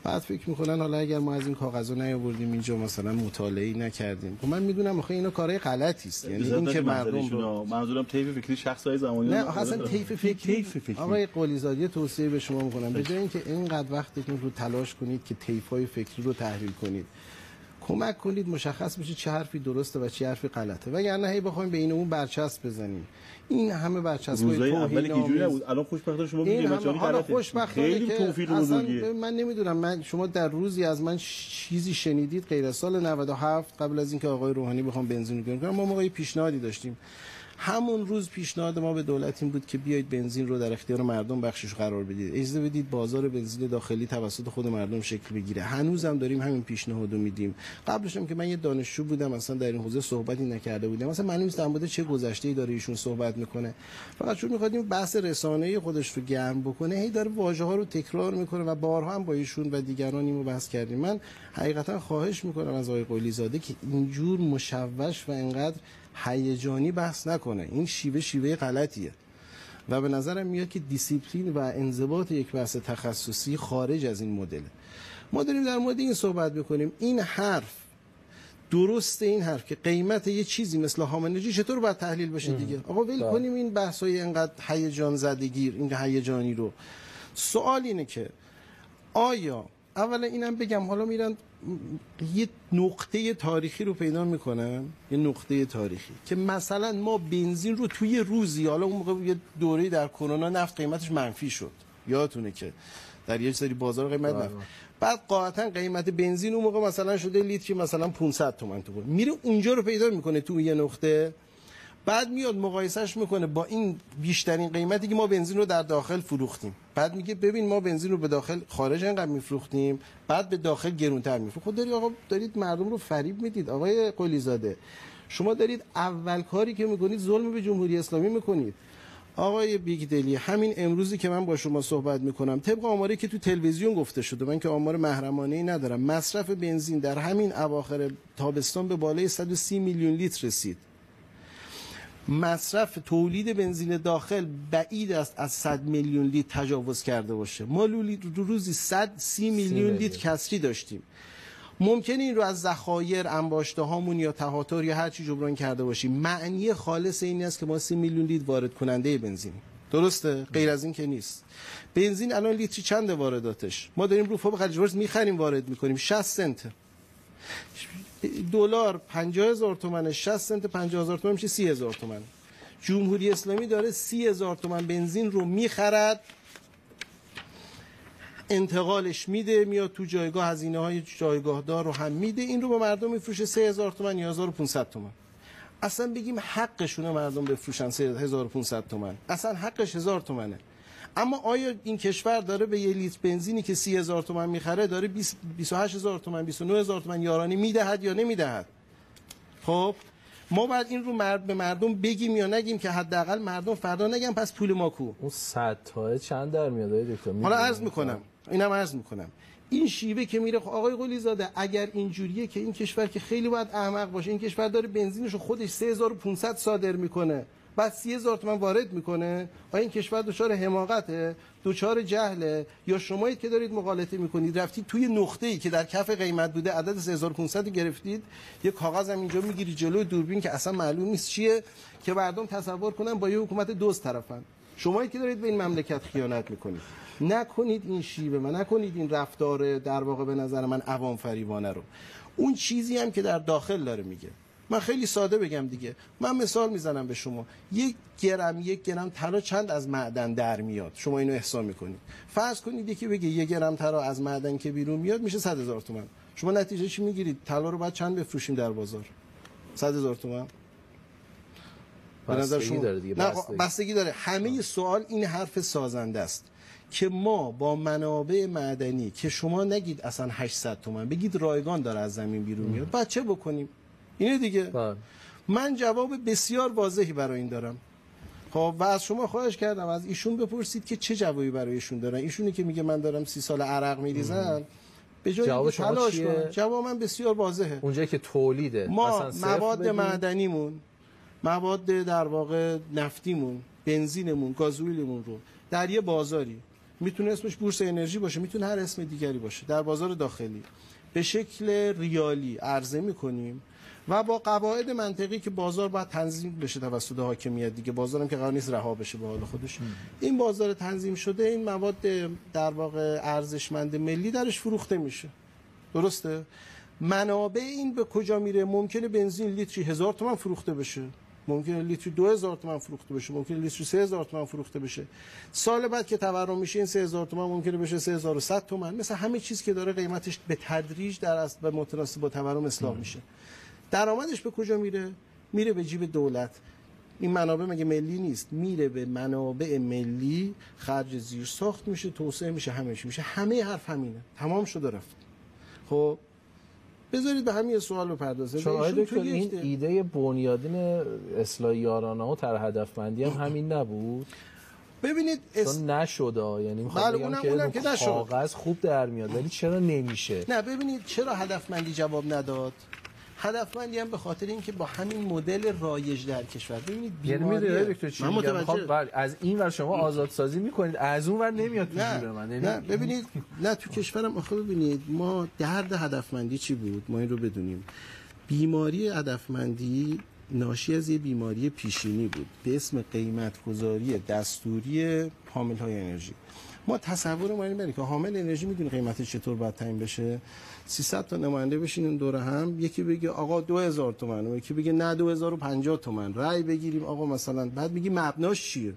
بعد فکر میکنن حالا اگر ما از این کاغذا نیاوردیم اینجا مثلا مطالعه‌ای نکردیم. خب من میدونم آخه اینا کارهای غلطی است، یعنی این که مردم رو منظورم طیف فکری شخصای زمانی نه اصلا طیف فکری آقای قلیزاده توصیه به شما میکنم به جای اینکه اینقدر وقتتون رو تلاش کنید که طیف‌های فکری رو تحلیل کنید، کمک کنید مشخص بشه چه حرفی درسته و چه حرفی غلطه، وگرنه هی بخوایم بین اون برچسب بزنیم. این همه برچسب‌های توهین اینجوری نبود. الان خوشبختانه شما میگید بچه‌ها غلطه. خیلی توفیق بزرگیه. من نمیدونم، شما در روزی از من چیزی شنیدید غیر از سال 97 قبل از اینکه آقای روحانی بخوام بنزین رو گرون کنن؟ ما موقعی پیشنهادی داشتیم، همون روز پیشنهاد ما به دولت این بود که بیایید بنزین رو در اختیار مردم بخشش قرار بدید، اجازه بدید بازار بنزین داخلی توسط خود مردم شکل بگیره. هنوزم داریم همین پیشنهادو میدیم. قبلش هم که من یه دانشجو بودم اصلا در این حوزه صحبتی نکرده بودم، مثلا معلوم نیست در مورد چه گذشته‌ای داره ایشون صحبت میکنه، فقط چون می‌خواد این بحث رسانه‌ای خودش رو گرم بکنه هی داره واژه‌ها رو تکرار میکنه و بارها هم با ایشون و دیگران اینو بحث کردیم. من حقیقتا خواهش میکنم از آقای قلیزاده که اینجور مشوش و اینقدر هیجانی بحث نکنه. این شیوه غلطیه و به نظرم میاد که دیسیپلین و انضباط یک بحث تخصصی خارج از این مدله. ما داریم در مورد این صحبت میکنیم، این حرف درسته، این حرف که قیمت یه چیزی مثل هامنجی چطور باید تحلیل بشه دیگه. آقا ول کنیم این بحث‌های اینقدر هیجان زدگیر، این هیجانی رو. سوال اینه که آیا اولا اینم بگم، حالا میرن یه نقطه تاریخی رو پیدا میکنن، یه نقطه تاریخی که مثلا ما بنزین رو توی روزی، حالا اون موقع یه دوره‌ای در کرونا نفت قیمتش منفی شد، یادتونه که در یه سری بازار قیمت نفت، بعد قاعدتا قیمت بنزین اون موقع مثلا شده لیتری مثلا 500 تومان تو بود، میره اونجا رو پیدا میکنه تو یه نقطه، بعد میاد مقایسهش میکنه با این بیشترین قیمتی که ما بنزین رو در داخل فروختیم، بعد میگه ببین ما بنزین رو به داخل خارج اینقدر میفروختیم، بعد به داخل گرونتر میفروختیم. خود دارید مردم رو فریب میدید آقای قلی زاده. شما دارید اول کاری که میکنید ظلم به جمهوری اسلامی میکنید. آقای بیگدلی، همین امروزی که من با شما صحبت میکنم طبق آماری که تو تلویزیون گفته شده، من که آمار محرمانه‌ای ندارم، مصرف بنزین در همین اواخر تابستان به بالای 130 میلیون لیتر رسید. مصرف تولید بنزین داخل بعید است از 100 میلیون لیتر تجاوز کرده باشه. ما روزی 130 میلیون لیتر کسری داشتیم. ممکنه این رو از ذخایر انباشته هامون یا تهاتر یا هر چی جبران کرده باشیم. معنی خالص این است که ما 30 میلیون لیتر وارد کننده بنزین. درسته؟ غیر از این که نیست. بنزین الان لیتری چند وارداتش؟ ما داریم رو فوق خلیج فارس می‌خریم وارد می‌کنیم 60 سنت. دلار 50000 تومان، 60 سنت 50000 تومان میشه 30000 تومان. جمهوری اسلامی داره 30000 تومان بنزین رو می‌خرد، انتقالش میده، میاد تو جایگاه، هزینه‌های جایگاهدار رو هم میده، این رو به مردم میفروشه 3000 تومان یا 1500 تومان. اصلا بگیم حقشونه مردم بفروشن 3500 تومان، اصلا حقش 1000 تومانه. اما آیا این کشور داره به یه لیتر بنزینی که 30000 تومان میخره داره 28000 تومان 29000 تومان یارانه میدهد یا نمیدهد؟ خب ما بعد این رو به مردم بگیم یا نگیم که حداقل مردم فردا نگن پس پول ما کو. اون 100 تا چند در میاد دکتر؟ حالا عرض میکنم، اینم عرض میکنم، این شیوه که میره آقای قلی زاده، اگر اینجوریه که این کشور که خیلی باید احمق باشه، این کشور داره بنزینش رو خودش 3500 صادر میکنه بعد 30000 تومان وارد میکنه، آیا این کشور دچار حماقته، دچار جهله، یا شمایید که دارید مغالطه میکنید رفتید توی نقطه‌ای که در کف قیمت بوده عدد 3500 گرفتید، یه کاغذ هم اینجا میگیری جلوی دوربین که اصلا معلوم نیست چیه که مردم تصور کنن با یه حکومت دوست طرفن. شمایید که دارید به این مملکت خیانت میکنید. نکنید این شیوه و نکنید این رفتار در واقع به نظر من عوام فریبانه رو. اون چیزی هم که در داخل داره میگه، من خیلی ساده بگم دیگه، من مثال میزنم به شما، یک گرم طلا چند از معدن در میاد؟ شما اینو احسان میکنید، فرض کنید یکی بگه 1 گرم طلا از معدن که بیرون میاد میشه 100000 تومان، شما نتیجه چی میگیرید؟ طلا رو بعد چند بفروشیم در بازار؟ 100000 تومان. به نظر شما داره دیگه، بستگی داره. همه سوال این حرف سازنده است که ما با منابع معدنی که شما نگید اصلا 800 تومان، بگید رایگان داره از زمین بیرون میاد، بعد چه بکنیم؟ اینه دیگه. من جواب بسیار واضحی برای این دارم. خب و از شما خواهش کردم از ایشون بپرسید که چه جوابی برای ایشون دارن. ایشونی که میگه من دارم 30 سال عرق میریزم، به جای اینکه تلاش کنم، جواب من بسیار واضحه. اونجایی که تولیده ما مواد معدنیمون، مواد در واقع نفتیمون، بنزینمون، گازوئیلمون رو در یه بازاری، میتونه اسمش بورس انرژی باشه، میتونه هر اسم دیگری باشه، در بازار داخلی به شکل ریالی عرضه میکنیم و با قواعد منطقی که بازار باید تنظیم بشه توسط حاکمیت دیگه، بازارم که قرار نیست رها بشه به حال خودش. این بازار تنظیم شده، این مواد در واقع ارزشمند ملی درش فروخته میشه. درسته؟ منابع این به کجا میره؟ ممکنه بنزین لیتری 1000 تومان فروخته بشه، ممکنه لیتری 2000 تومان فروخته بشه، ممکنه لیتری 3000 تومان فروخته بشه. سال بعد که تورم میشه این 3000 تومان ممکنه بشه 3100 تومان. مثل همه چیز که داره قیمتش به تدریج در اصل به متناسب با تورم اصلاح میشه. درآمدش به کجا میره؟ میره به جیب دولت. این منابع مگه ملی نیست؟ میره به منابع ملی، خرج زیر ساخت میشه، توسعه میشه، همه چی میشه. همه حرف همینه. تمام شده رفت. خب بذارید به همین سوال بپردازیم. شما این ایده بنیادین اصلاح یارانه و طرح هدفمندی هم همین نبود؟ ببینید چون نشده، یعنی میخوام بگم که کاغذ خوب در میاد ولی چرا نمیشه؟ نه ببینید چرا هدفمندی جواب نداد؟ هدفمندی هم به خاطر اینکه با همین مدل رایج در کشور، ببینید بیماری، یعنی چی میگم، از این ور شما آزادسازی میکنید، از اون ور نمیاد تو جیب من. نه ببینید، نه تو کشورم آخه ببینید ما درد هدفمندی چی بود، ما این رو بدونیم. بیماری هدفمندی ناشی از یه بیماری پیشینی بود به اسم قیمت‌گذاری دستوری حامل‌های انرژی. ما تصور ما اینه که حامل انرژی میدونه قیمتش چطور باید تعیین بشه. 300 تا نماینده بشینن دور هم، یکی بگه آقا 2000 تومان، یکی بگه نه 2050 تومان، رأی بگیریم آقا مثلا، بعد میگی مبناش چیه؟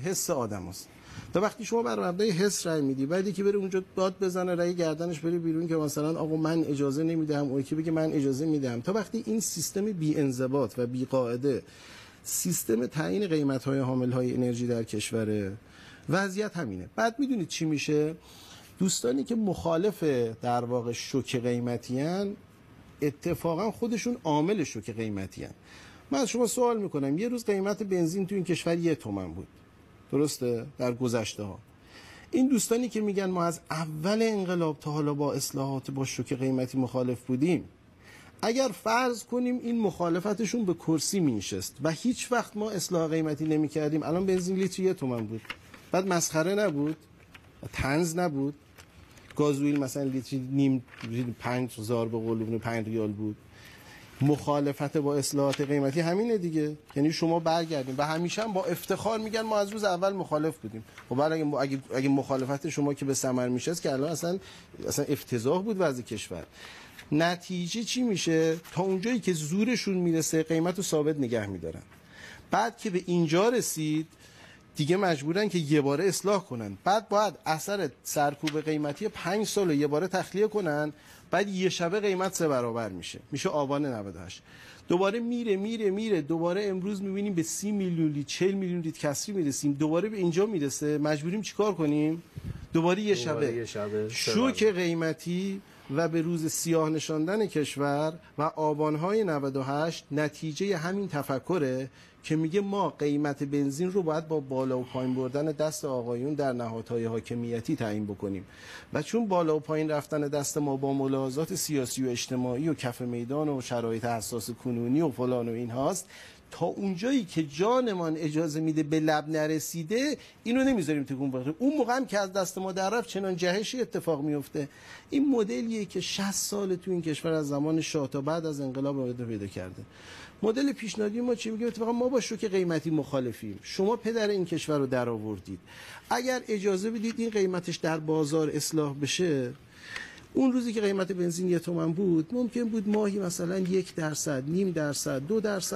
حس آدم هست. تا وقتی شما بر مبنای حس رأی میدی، بعدی که بره اونجا داد بزنه رأی گردنش بره بیرون که مثلا آقا من اجازه نمیدم، اون یکی بگه من اجازه میدم، تا وقتی این سیستم بی انضباط و بی قاعده سیستم تعیین قیمت‌های حامل‌های انرژی در کشور، وضعیت همینه. بعد میدونید چی میشه؟ دوستانی که مخالف در واقع شوک قیمتی ان، اتفاقا خودشون عامل شوک قیمتی ان. من از شما سوال میکنم، یه روز قیمت بنزین تو این کشور 1 تومن بود، درسته؟ در گذشته ها. این دوستانی که میگن ما از اول انقلاب تا حالا با اصلاحات با شوک قیمتی مخالف بودیم، اگر فرض کنیم این مخالفتشون به کرسی مینشست و هیچ وقت ما اصلاح قیمتی نمیکردیم، الان بنزین لیتر 1 تومن بود. بعد مسخره نبود؟ طنز نبود؟ گازوئیل مثلا لیتر نیم 5000 به قول 5 ریال بود. مخالفت با اصلاحات قیمتی همینه دیگه. یعنی شما برگردیم و همیشه هم با افتخار میگن ما از روز اول مخالف بودیم. خب اگه مخالفت شما که به ثمر میشه که الان اصلا افتضاح بود وضع کشور. نتیجه چی میشه؟ تا اونجایی که زورشون میرسه قیمت رو ثابت نگه میدارن. بعد که به اینجا رسید دیگه مجبورن که یه باره اصلاح کنن. بعد باید اثر سرکوب قیمتی 5 سال رو یه باره تخلیه کنن. بعد یه شبه قیمت 3 برابر میشه آبان 98. دوباره میره دوباره امروز میبینیم به 30 میلیون لیتر 40 میلیون لیتر کسری میرسیم، دوباره به اینجا میرسه، مجبوریم چیکار کنیم؟ دوباره یه شبه شوک قیمتی و به روز سیاه نشاندن کشور و آبانهای 98 نتیجه همین تفکره که میگه ما قیمت بنزین رو باید با بالا و پایین بردن دست آقایون در نهادهای حاکمیتی تعیین بکنیم و چون بالا و پایین رفتن دست ما با ملاحظات سیاسی و اجتماعی و کف میدان و شرایط حساس کنونی و فلان و این هاست، تا اونجایی که جانمان اجازه میده به لب نرسیده اینو نمیذاریم تکون بخوره. اون موقع هم که از دست ما در رفت چنان جهشی اتفاق میفته. این مدلیه که 60 سال تو این کشور از زمان شاه تا بعد از انقلاب ادامه پیدا کرده. مدل پیشنهادی ما چی میگه؟ اتفاقا ما با شوک قیمتی مخالفیم. شما پدر این کشور رو در آوردید. اگر اجازه بدید این قیمتش در بازار اصلاح بشه، اون روزی که قیمت بنزین 1 تومن بود ممکن بود ماهی مثلا 1%، 0.5%،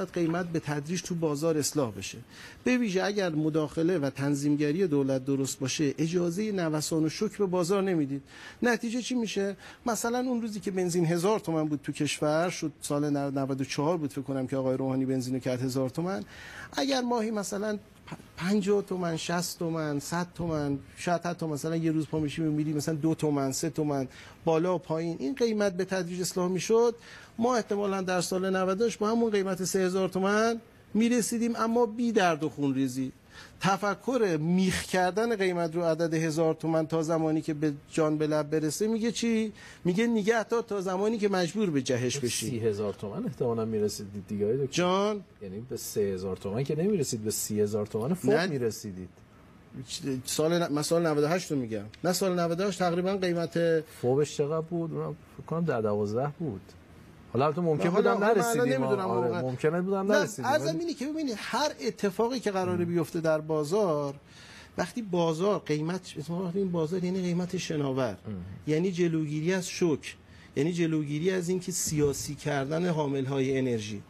2% قیمت به تدریج تو بازار اصلاح بشه. به ویژه اگر مداخله و تنظیمگری دولت درست باشه، اجازه نوسان و شوک به بازار نمیدید. نتیجه چی میشه؟ مثلا اون روزی که بنزین 1000 تومن بود تو کشور، شد سال 94 بود فکر کنم که آقای روحانی بنزینو کرد 1000 تومن، اگر ماهی مثلا 50 تومن، 60 تومن، 100 تومن، شاید حتی مثلا یه روز پا میشیم می‌بینیم مثلا 2 تومن، 3 تومن بالا و پایین این قیمت به تدریج اصلاح میشد، ما احتمالاً در سال 98 با همون قیمت 3000 تومن میرسیدیم، اما بی درد و خون ریزی. تفکر میخ کردن قیمت رو عدد 1000 تومن تا زمانی که به جان به لب برسه میگه چی؟ میگه نگه تا زمانی که مجبور به جهش بشی. 30000 تومن احتمالاً میرسیدید دیگه دکتر جان، یعنی به 3000 تومن که نمیرسید، به 30000 تومن فوق میرسیدید. من سال 98 رو میگم، نه سال 98 تقریبا قیمت فوقش چقدر بود؟ اونم فکر کنم 12 بود. حالا البته ممکن بودم نرسیدیم، ممکنه بودم نرسیدیم. عرضم اینه که ببینید هر اتفاقی که قراره بیفته در بازار، وقتی بازار قیمت این بازار یعنی قیمت شناور، یعنی جلوگیری از شوک، یعنی جلوگیری از اینکه سیاسی کردن حامل‌های انرژی.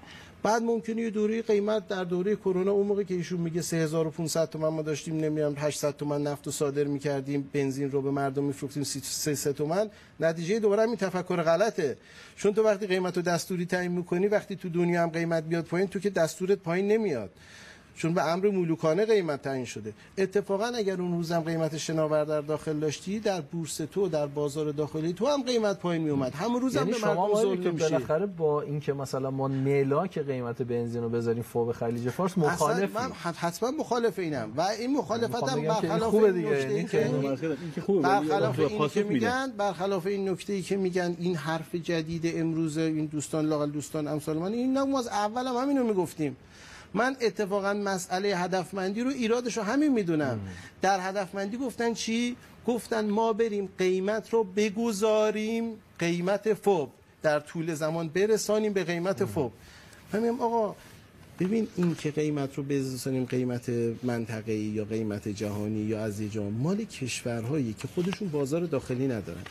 بعد ممکنه یه دوره قیمت در دوره کرونا اون موقع که ایشون میگه 3500 تومان ما داشتیم، نمیدونم 800 تومان نفت رو صادر می‌کردیم، بنزین رو به مردم می‌فروختیم 3 تومان، نتیجه دوباره این تفکر غلطه. چون تو وقتی قیمت رو دستوری تعیین می‌کنی، وقتی تو دنیا هم قیمت بیاد پایین، تو که دستورت پایین نمیاد، چون به امر ملوکانه قیمت تعیین شده. اتفاقا اگر اون روزم قیمت شناور در داخل داشتی، در بورس تو، در بازار داخلی تو هم قیمت پایین می اومد، همون روزم یعنی به مردم ظلم میشه. بالاخره با اینکه مثلا ما ملاک قیمت بنزین رو بذاریم فوق خلیج فارس مخالفیم. من حتما مخالف اینم و این مخالفتم برخلاف برخلاف این نکته‌ای که میگن این حرف جدید امروز این دوستان لاقل دوستان امثال من، این ما از اول هم همینو میگفتیم. من اتفاقا مسئله هدفمندی رو ایرادش رو همین میدونم. در هدفمندی گفتن چی؟ گفتن ما بریم قیمت رو بگذاریم قیمت فوق، در طول زمان برسانیم به قیمت فوق. من میگم آقا ببین این که قیمت رو بزنیم قیمت منطقه‌ای یا قیمت جهانی یا از یه جا، مال کشورهایی که خودشون بازار داخلی ندارن.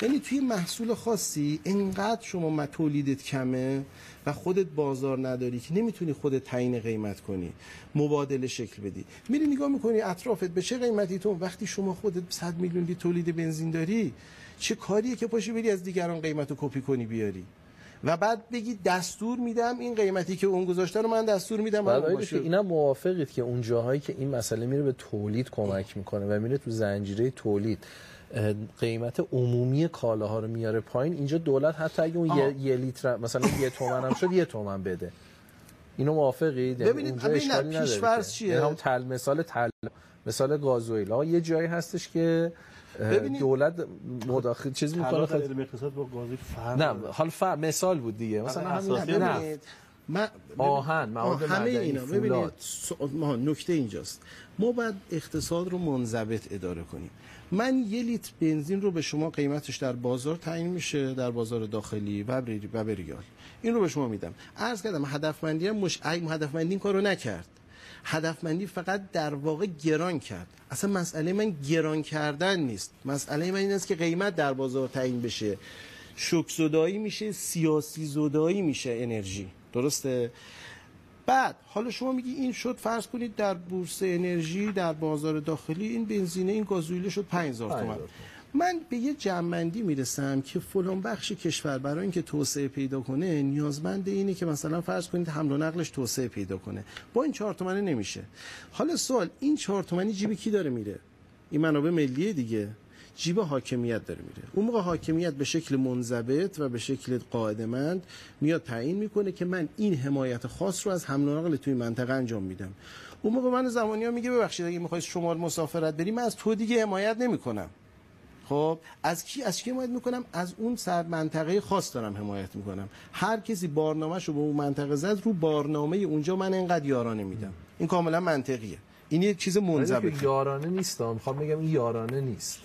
یعنی توی محصول خاصی انقدر شما تولیدت کمه و خودت بازار نداری که نمیتونی خودت تعیین قیمت کنی، مبادله شکل بدی، میری نگاه میکنی اطرافت به چه قیمتی تو. وقتی شما خودت 100 میلیون لیتر تولید بنزین داری، چه کاریه که پاشی بری از دیگران قیمتو کپی کنی بیاری و بعد بگی دستور میدم این قیمتی که اون گذاشته رو من دستور میدم. باشه اینا موافقید که اون جاهایی که این مسئله میره به تولید کمک میکنه و میره تو زنجیره تولید قیمت عمومی کالاها رو میاره پایین، اینجا دولت حتی اگه اون یه لیتر مثلا 1 تومن هم شد 1 تومن بده. اینو موافقید؟ ببینید پیش‌فرض چیه؟ هم مثال گازوئیل. آقا یه جایی هستش که دولت مداخله چیز میکنه اقتصاد با گازوئیل فرق نه حالا مثال بود دیگه، مثلا همین آهن مواد همه اینا. ببینید نکته اینجاست، ما باید اقتصاد رو منضبط اداره کنیم. من 1 لیتر بنزین رو به شما قیمتش در بازار تعیین میشه، در بازار داخلی و بریال، این رو به شما میدم. عرض کردم هدفمندی هم هدفمندی این کارو نکرد، هدفمندی فقط در واقع گران کرد. اصلا مسئله من گران کردن نیست، مسئله من این است که قیمت در بازار تعیین بشه. شوک زدایی میشه، سیاسی زدایی میشه انرژی، درسته؟ بعد حالا شما میگی این شد، فرض کنید در بورس انرژی در بازار داخلی این بنزینه این گازوئیل شد 5000 تومان. من به یه جمع‌بندی میرسم که فلان بخش کشور برای اینکه توسعه پیدا کنه نیازمند اینه که مثلا فرض کنید حمل و نقلش توسعه پیدا کنه، با این 4 تومنه نمیشه. حالا سوال، این 4 تومنی جیب کی داره میره؟ این منابع ملیه دیگه، جیب حاکمیت داره میره. اون موقع حاکمیت به شکل منضبط و به شکل قاعده‌مند میاد تعیین میکنه که من این حمایت خاص رو از حمل و نقل توی منطقه انجام میدم. اون موقع من زمانی‌ها میگه ببخشید اگه می‌خوای شمال مسافرت بری من از تو دیگه حمایت نمی‌کنم. خب از کی حمایت میکنم؟ از اون منطقه خاص دارم حمایت میکنم. هر کسی بارنامه‌شو به اون منطقه زد، رو بارنامه اونجا من اینقدر یارانه میدم. این کاملا منطقیه. این یه چیز منضبطه. یارانه نیست، میخوام بگم این یارانه نیست.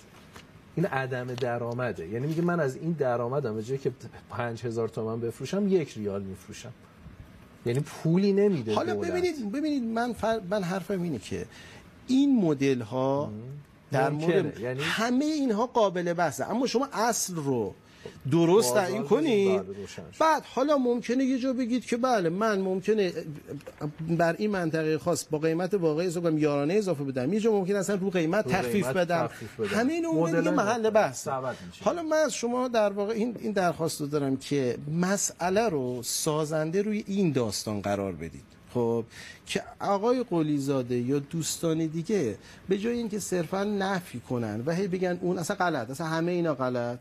این عدم درآمده. یعنی میگه من از این درآمدم به جای که 5000 تومان بفروشم 1 ریال میفروشم. یعنی پولی نمیده. حالا ببینید من حرفم اینه که این مدل ها در مورد یعنی همه اینها قابل بحثه، اما شما اصل رو درست تعیین کنید. بعد حالا ممکنه یه جا بگید که بله من ممکنه بر این منطقه خاص با قیمت واقعی حساب یارانه اضافه بدم، یه جا ممکنه اصلا رو قیمت تخفیف بدم. همین اون دیگه محل بحث. حالا من از شما در واقع این درخواست رو دارم که مسئله رو سازنده روی این داستان قرار بدید. خب که آقای قلیزاده یا دوستان دیگه به جای اینکه صرفا نفی کنن و هی بگن اون اصلا غلط، اصلا همه اینا غلط،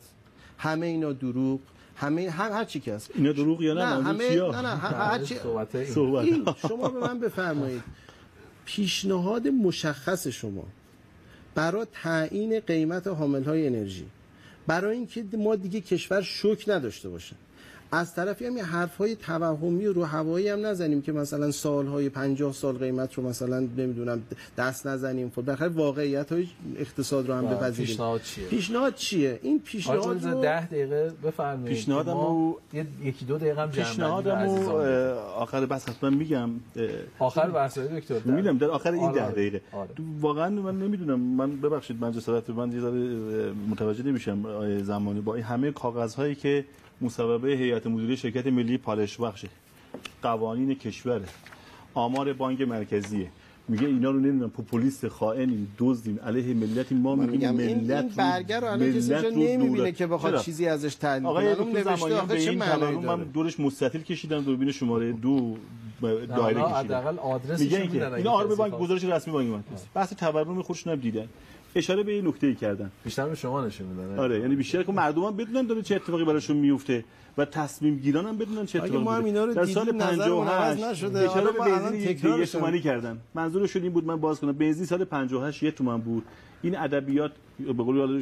همه اینا دروغ، هر چی که هست اینا دروغ یا نه هر چی این شما به من بفرمایید پیشنهاد مشخص شما برای تعیین قیمت حامل‌های انرژی، برای اینکه ما دیگه کشور شوک نداشته باشه، از طرفی هم یه حرف‌های توهمی و رو هوایی هم نزنیم که مثلا سال‌های 50 سال قیمت رو مثلا نمیدونم دست نزنیم. خب بخاطر واقعیت‌های اقتصاد رو هم بپذیریم. پیشنهاد چیه؟ این پیشنهاد رو 10 دقیقه بفرمایید. پیشنهادمو 1-2 دقیقه هم پیشنهادمو آخر بحث حتما میگم. آخر بحث دکتر میگم در آخر این 10 دقیقه. واقعا من نمیدونم، من ببخشید من جسارت من یه ذره متوجه نمیشم زمانی با این همه کاغذهایی که مصوبه هیئت مدیره شرکت ملی پالایش بخش، قوانین کشور، آمار بانک مرکزیه، میگه اینا رو نمیدونم پوپولیست خائنین دزدین علیه ملت. ما میگیم ملت این برگر رو الان کسی اونجا نمیبینه که بخواد چیزی ازش تعیین کنه. اون نوشته آخه چه معنی داره؟ من دورش مستطیل کشیدم، دوربین شماره 2 دایره کشیدم. حداقل آدرسش میدن. اینا آرم بانک گزارش رسمی بانک مرکزی. بحث تورم خودشون هم دیدن. اشاره به این نکته‌ای کردن. بیشتر به شما نشون میدن. آره یعنی بیشتر که مردم هم بدونن داره چه اتفاقی براشون میفته و تصمیم گیران هم بدونن چه اتفاقی میفته. در سال 58 اشاره به بنزین 1 تومانی کردن. منظورشون این بود، من باز کنم، بنزین سال 58 1 تومن بود. این ادبیات به قول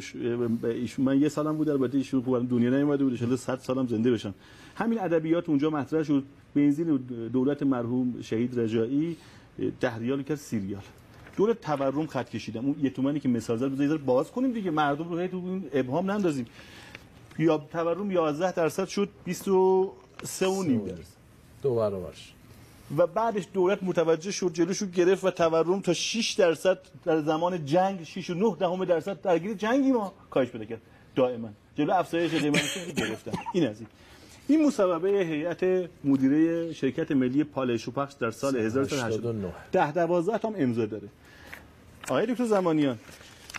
ایشون من 1 سالم بود، البته ایشون تو دنیا نیومده بود، ان شاءالله 100 سالم زنده بشن. همین ادبیات اونجا مطرح شد. بنزین دولت مرحوم شهید رجایی 10 ریال کرد 30 ریال. دور تورم خط کشیدم. اون 1 تومانی که مثال زد بذار باز کنیم دیگه، مردم رو تو این ابهام نندازیم. یا تورم 11% شد 23.5 درصد. 2 برابرش. و بعدش دولت متوجه شد، جلوشو گرفت و تورم تا 6% در زمان جنگ 6.9% درگیر جنگی ما کاهش پیدا کرد. دائما جلو افزایش قیمت گرفتن. این از این مصوبه هیئت مدیره شرکت ملی پالایش و پخش در سال 1389 10-12 تا هم امضا داره. آقای دکتر زمانیان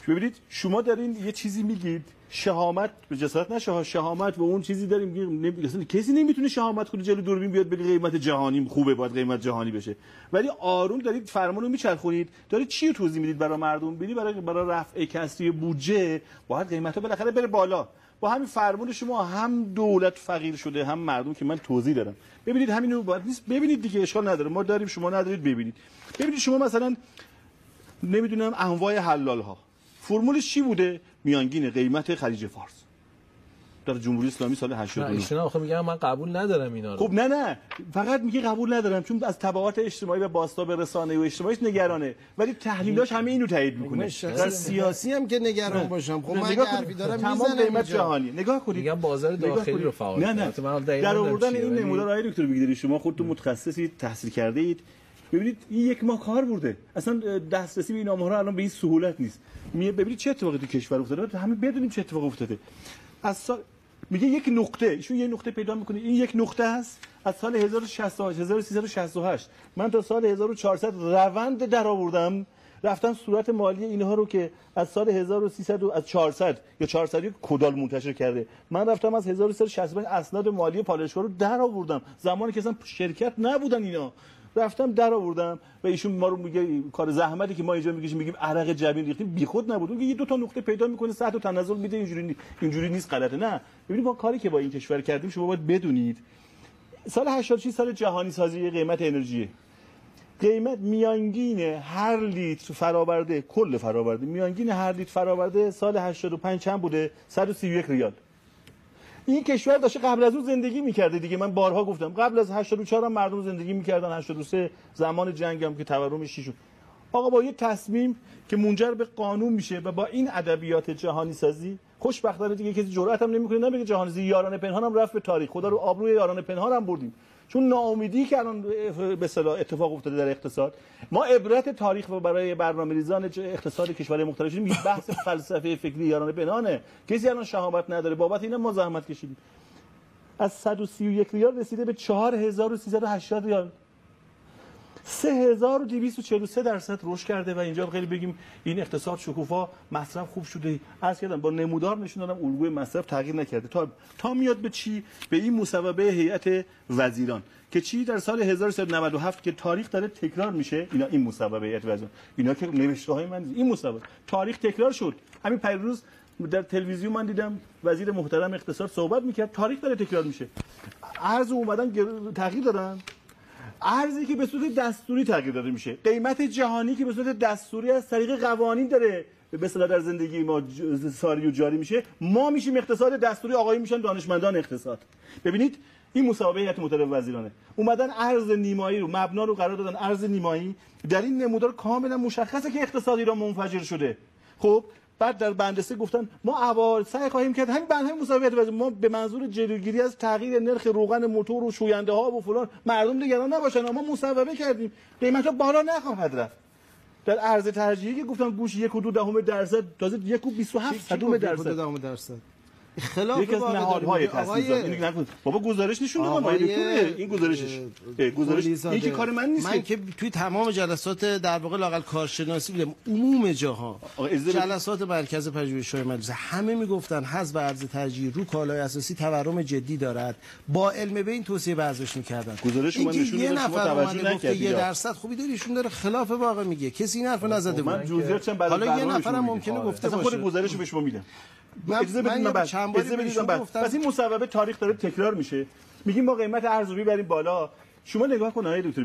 ببینید شما دارین یه چیزی میگید شهامت به جسارت نشه، شهامت و اون چیزی داریم میگیم کسی نمیتونه شهامت کنه جلو دوربین بیاد بگه قیمت جهانی خوبه باید قیمت جهانی بشه، ولی آروم دارید فرمانو میچرخونید، دارید چی رو توضیح میدید برای مردم؟ ببینید برای رفع کسری بودجه باید قیمتا بالاخره بره بالا. با همین فرمان شما هم دولت فقیر شده هم مردم که من توضیح دارم. ببینید همینو باید نیست، ببینید دیگه اشکال نداره، ما داریم شما ندارید. ببینید شما مثلا نمیدونم انواع حلال ها فرمولش چی بوده؟ میانگین قیمت خلیج فارس در جمهوری اسلامی سال 89. ایشون آخه میگم من قبول ندارم اینا رو. خب نه فقط میگه قبول ندارم چون از تبعات اجتماعی و بازتاب رسانه‌ای و اجتماعیش نگرانه، ولی تحلیلاش همه اینو تایید میکنه. در سیاسی هم که نگران باشم، خب من حرفی دارم تمام قیمت جهانی نگاه کنید، میگم بازار داخلی رو فعال کنید. نه در آوردن این نمودار آقای دکتر بیگدری شما خودتون متخصصید، تحصیل کرده اید. ببینید این یک ماه کار برده، اصلا دسترسی به این آمارها الان به این سهولت نیست. ببینید چه اتفاقی تو کشور افتاده، همه بدونیم چه اتفاقی افتاده. از سال میگه یک نقطه، ایشون یه نقطه پیدا میکنه، این یک نقطه است. از سال 1368 من تا سال 1400 روند در آوردم، رفتم صورت مالی اینها رو که از سال 1300 از 400 یا 400 کدال منتشر کرده، من رفتم از 1365 اسناد مالی پالایشگاه رو در آوردم، زمانی که اصلا شرکت نبودن اینا، رفتم در آوردم. و ایشون ما رو میگه کار زحمتی که ما اینجا میگیم عرق جبین ریختیم بیخود نبود. اون یه دو تا نقطه پیدا میکنه، سطح و تنزل میده، اینجوری نیست، غلطه. نه ببینید ما کاری که با این کشور کردیم شما باید بدونید. سال 86 سال جهانی سازی قیمت انرژی، قیمت میانگین هر لیتر فرآورده، کل فرآورده میانگین هر لیتر فرآورده سال 85 چند بوده؟ 131 ریال. این کشور داشته قبل از اون زندگی میکرده دیگه، من بارها گفتم قبل از 84 هم مردم زندگی میکردن، 83 زمان جنگ هم که تورمش چی شد. آقا با یه تصمیم که منجر به قانون میشه و با این ادبیات جهانی سازی، خوشبختانه دیگه کسی جرأت هم نمیکنه نمیگه جهانی سازی. یاران پنهان هم رفت به تاریخ، خدا رو آبروی یاران پنهان هم بردیم، چون ناامیدی که الان به اصطلاح اتفاق افتاده در اقتصاد. ما عبرت تاریخ و برای برنامه‌ریزان اقتصاد کشورهای مختلف میگیم بحث فلسفه فکری یاران پنهانه، کسی الان شهامت نداره، بابت اینا ما زحمت کشیدیم. از 131 ریال رسیده به 4380 ریال، 3243% رشد کرده. و اینجا خیلی بگیم این اقتصاد شکوفا، مصرف خوب شده. عرض کردم با نمودار نشون دادم الگوی مصرف تغییر نکرده تا میاد به چی؟ به این مصوبه هیئت وزیران که چی در سال 1397 که تاریخ داره تکرار میشه. اینا این مصوبه هیئت وزیران، اینا که نوشته های من، این مصوبه تاریخ تکرار شد. همین پیروز در تلویزیون من دیدم وزیر محترم اقتصاد صحبت میکرد، تاریخ داره تکرار میشه. ارز اومدن تغییر دادن، ارزی که به صورت دستوری تغییر داده میشه، قیمت جهانی که به صورت دستوری از طریق قوانین داره به اصطلاح در زندگی ما ساری و جاری میشه. ما میشیم اقتصاد دستوری، آقایون میشن دانشمندان اقتصاد. ببینید این مصوبه هیئت مدیره وزیرانه، اومدن ارز نیمایی رو مبنا رو قرار دادن، ارز نیمایی در این نمودار کاملا مشخصه که اقتصادی را منفجر شده. خب بعد در بند 3 گفتن ما اول سعی خواهیم کرد همین بند های مصوبه هیئت ما به منظور جلوگیری از تغییر نرخ روغن موتور و شوینده ها و فلان مردم نگران نباشن، ما مصوبه کردیم قیمت ها بالا نخواهد رفت. در ارز ترجیحی که گفتن گوش 1.2% تازه 1.27%. خلاف یکی از نهادهای تصویب بابا گزارش نشون دادم با این گزارش این که کار من نیست. من که توی تمام جلسات در واقع لااقل کارشناسی بودم عموم جاها، جلسات مرکز پژوهش‌های مجلس همه میگفتن حذف ارز ترجیحی رو کالای اساسی تورم جدی دارد، با علم به این توصیه ورزش می‌کردن. گزارش من نشون یه نفر اومده گفته 1% خوبی داره، ایشون داره خلاف واقع میگه، کسی این حرفو نزده بود. من جزئیاتش بعد حالا یه نفرم ممکنه گفته باشه، خود گزارشو به شما میدم. اجازه بدید پس این مصوبه تاریخ داره تکرار میشه. میگیم ما قیمت ارز رو ببریم بالا. شما نگاه کن آقای دکتر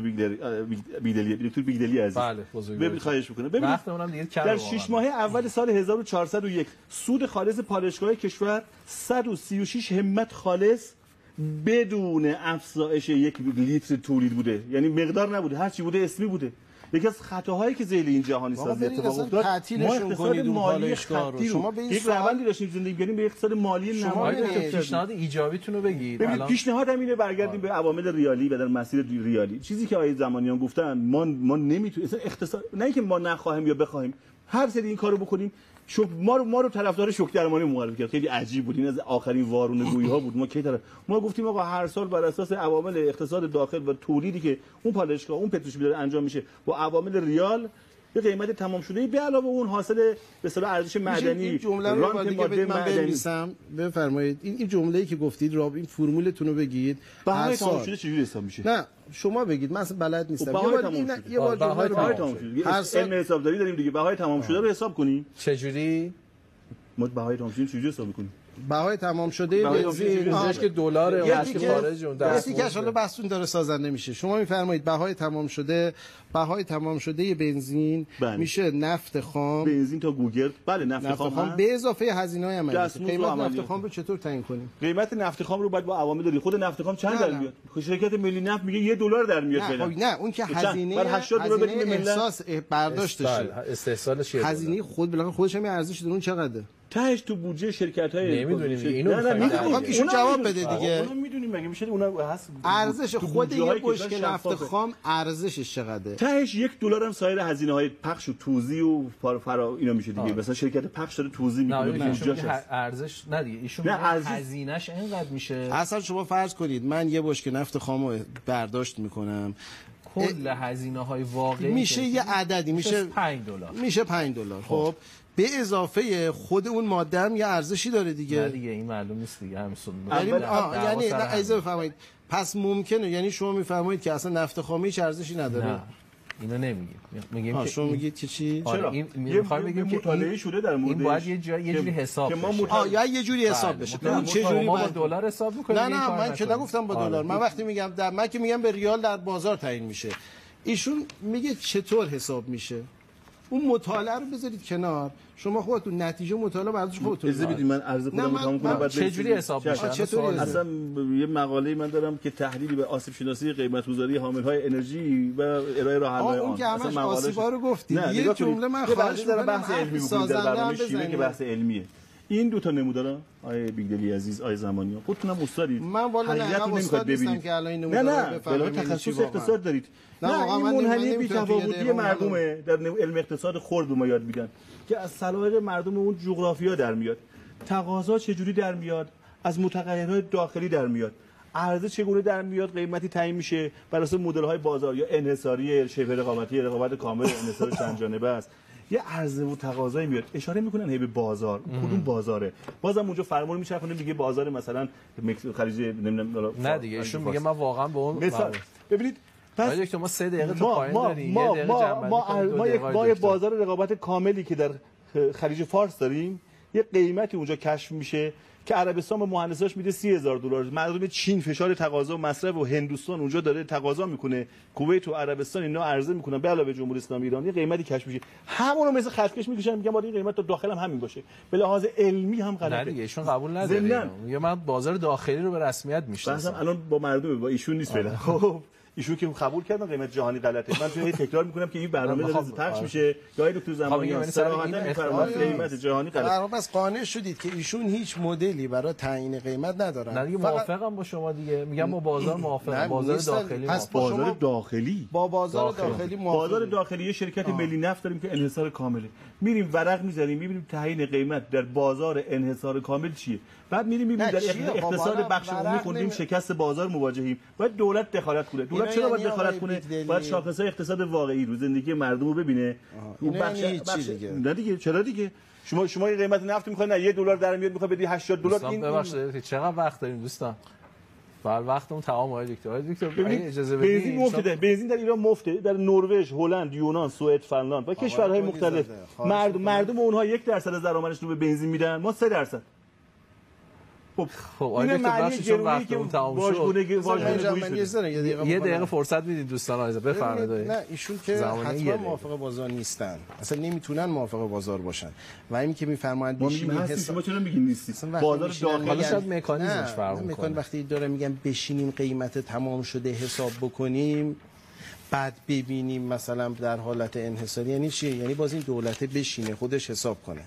بیگدلی عزیز، بله بزرگوار، خواهش میکنم ببینید در 6 ماه اول سال 1401 سود خالص پالایشگاه کشور 136 همت خالص بدون افزایش 1 لیتر تولید بوده، یعنی مقدار نبوده، هر چی بوده اسمی بوده. یکی از خطاهایی که ذیل این جهانی سازی اتفاق افتاد ما اقتصاد مالی خطی رو یک روندی داشتیم زندگی کردیم به اقتصاد مالی نمایی. پیشنهاد ایجابیتون رو بگید. ببینید پیشنهادم اینه برگردیم به عوامل ریالی و در مسیر ریالی. چیزی که آقای زمانیان گفتن ما نمیتونیم اقتصاد، نه اینکه ما نخواهیم یا بخواهیم هر سری این کارو بکنیم. ما رو طرفدار شوک درمانی معرفی کرد. خیلی عجیب بود. این از آخرین وارونه گویی ها بود. ما گفتیم آقا هر سال بر اساس عوامل اقتصاد داخل و تولیدی که اون پالایشگاه اون پتروشیمی داره انجام میشه با عوامل ریال یه قیمت تمام شده به علاوه اون حاصل به اصطلاح ارزش معدنی رانت ماده معدنی. بفرمایید این جمله‌ای که گفتید این فرمولتون رو بگید. بهای تمام شده چجوری حساب میشه؟ نه شما بگید، من اصلا بلد نیستم. یه بار بهای تمام شده. علم حسابداری داریم دیگه. بهای تمام شده رو حساب کنیم. چجوری؟ ما بهای تمام شده چجوری حساب می‌کنیم؟ بهای تمام شده بنزین اینجاش که دلار اون که خارج اون دست دیگه حالا بحثون داره سازنده میشه. شما میفرمایید بهای تمام شده بنزین میشه نفت خام. بنزین تا گوگل بله نفت خام به اضافه هزینه‌های عملیات. قیمت نفت خام رو چطور تعیین کنیم؟ قیمت نفت خام رو باید با عوامل داری. خود نفت خام چند در میاد؟ شرکت ملی نفت میگه $1 در میاد فعلا. نه اون که هزینه احساس برداشتش استحصالش هزینه خود بالاخره خودش هم ارزش داره. اون چقدره؟ تهش تو بودجه شرکت‌های نمیدونیم دیگه. اینو میخوام ایشون جواب بده دیگه. اونا میدونیم مگه میشه اونا هست ارزش خود یه بشکه نفت خام ارزشش چقدره؟ تهش $1 هم سایر هزینه‌های پخش و توزیع و اینا میشه دیگه. مثلا شرکت پخش داره توزیع میکنه بودجه‌اش ارزش نه دیگه. ایشون هزینه‌اش اینقدر میشه. اصلا شما فرض کنید من یه بشکه نفت خامو برداشت میکنم، کل هزینه‌های واقعی میشه یه عددی میشه $5. میشه $5. خب به اضافه خود اون ماده هم یه ارزشی داره دیگه. نه دیگه این معلوم نیست دیگه همسون. یعنی نه اجازه بفرمایید. پس ممکنه یعنی شما میفرمایید که اصلا نفت خام هیچ ارزشی نداره. نه اینو نمیگیم. میگیم که شما میگید که چی؟ چرا؟ میخوایم بگیم که مطالعه شده در مورد این باید یه جوری حساب بشه. یا یه جوری حساب بشه. چه جوری با دلار حساب می‌کنید؟ نه من که نگفتم با دلار. من وقتی میگم من که میگم به ریال در بازار تعیین میشه. ایشون میگه چطور حساب میشه؟ اون مطالعه رو بذارید کنار. شما خودتون نتیجه مطالعه برداشت خودتون. اجازه بدید من عرض خودم تمام کنم بعد چه جوری حساب میشه؟ اصلا یه مقاله من دارم که تحلیلی به آسیب شناسی قیمت گذاری حامل‌های انرژی و ارائه راه‌حل‌های آن. اون که همش آسیبا رو گفتید. یه جمله من خواهش می‌کنم بحث علمی بکنید در برنامه شیوه که بحث علمیه. این دو تا نمودار آیه بیگدلی عزیز آیه زمانیان خودتونم استادید. من والا نه استاد نیستم که الان این نمودار رو بفهمم. نه تخصص اقتصاد دارید. نه این منحنی بی‌تفاوتی مردمه در علم اقتصاد خرد به ما یاد میدن که از سلایق مردم اون جغرافیا در میاد. تقاضا چجوری در میاد؟ از متغیرهای داخلی در میاد. ارزش چگونه در میاد؟ قیمتی تعیین میشه بر اساس مدل‌های بازار یا انحصاری، شبه رقابتی، رقابت کامل، انحصار چند جانبه است. یه عرضه و تقاضایی میاد. اشاره میکنن به بازار. کدوم بازاره؟ بازم اونجا فرمون میچرخونه میگه بازار مثلا خلیج نمیدونم نه دیگه ایشون میگه من واقعا به اون ببینید پس دکتر ما 3 دقیقه تو پایین داریم. ما یه بازار رقابت کاملی که در خلیج فارس داریم. یه قیمتی اونجا کشف میشه که عربستان به مهندساش میده $30,000. مردم چین فشار تقاضا و مصرف و هندوستان اونجا داره تقاضا میکنه. کویت و عربستان اینا عرضه میکنن به علاوه جمهوری اسلامی ایران. یه قیمتی کشف میشه. همون رو مثل خطکش میکشن میگن باید این قیمت تا داخل هم همین باشه. به لحاظ علمی هم غلطه. نه دیگه ایشون قبول نداره. میگه من بازار داخلی رو به رسمیت میشناسم. مثلا الان با مردم با ایشون نیست فعلا. خب ایشون که قبول کردن قیمت جهانی غلطه. من توی تکرار میکنم که این برنامه داره پخش میشه یا دکتر زمانی صراحتا میفرمایید قیمت جهانی غلطه. پس قانع شدید که ایشون هیچ مدلی برای تعیین قیمت ندارن. نه دیگه موافقم با شما دیگه. میگم با بازار موافقم. بازار داخلی. پس بازار داخلی با بازار داخلی بازار داخلی یه شرکت ملی نفت داریم که انحصار کامله. میریم ورق میذاریم میبینیم تعیین قیمت در بازار انحصار کامل چیه. بعد میریم در اقتصاد بخش عمومی خوندیم شکست بازار مواجهیم. باید دولت دخالت کنه. دولت چرا باید دخالت کنه؟ باید شاخص‌های اقتصاد واقعی رو زندگی مردم رو ببینه. اون بخش نه دیگه چرا دیگه؟ شما این قیمت نفت میخواین نه $1 در میاد میخواد بدی $80 این ببخشید چقدر وقت داریم دوستان؟ وقتمون تمام آقای دکتر اجازه بدید. بنزین مفته. بنزین در ایران مفته. در نروژ، هلند، یونان، سوئد، فنلاند و کشورهای مختلف مردم اونها 1% از درآمدش رو به بنزین میدن. ما 3%. خب آقای دکتر بخششون وقتمون تمام شد. یه دقیقه فرصت میدید دوستان عزیز بفرمایید. نه ایشون که حتما موافق بازار نیستن. اصلا نمیتونن موافق بازار باشن. و اینی که میفرمایند بشینیم شما چرا میگین نیستی؟ بازار داخلی شاید مکانیزمش فرق میکنه. وقتی داره میگن بشینیم قیمت تمام شده حساب بکنیم بعد ببینیم مثلا در حالت انحصاری یعنی چی؟ یعنی باز این دولت بشینه خودش حساب کنه.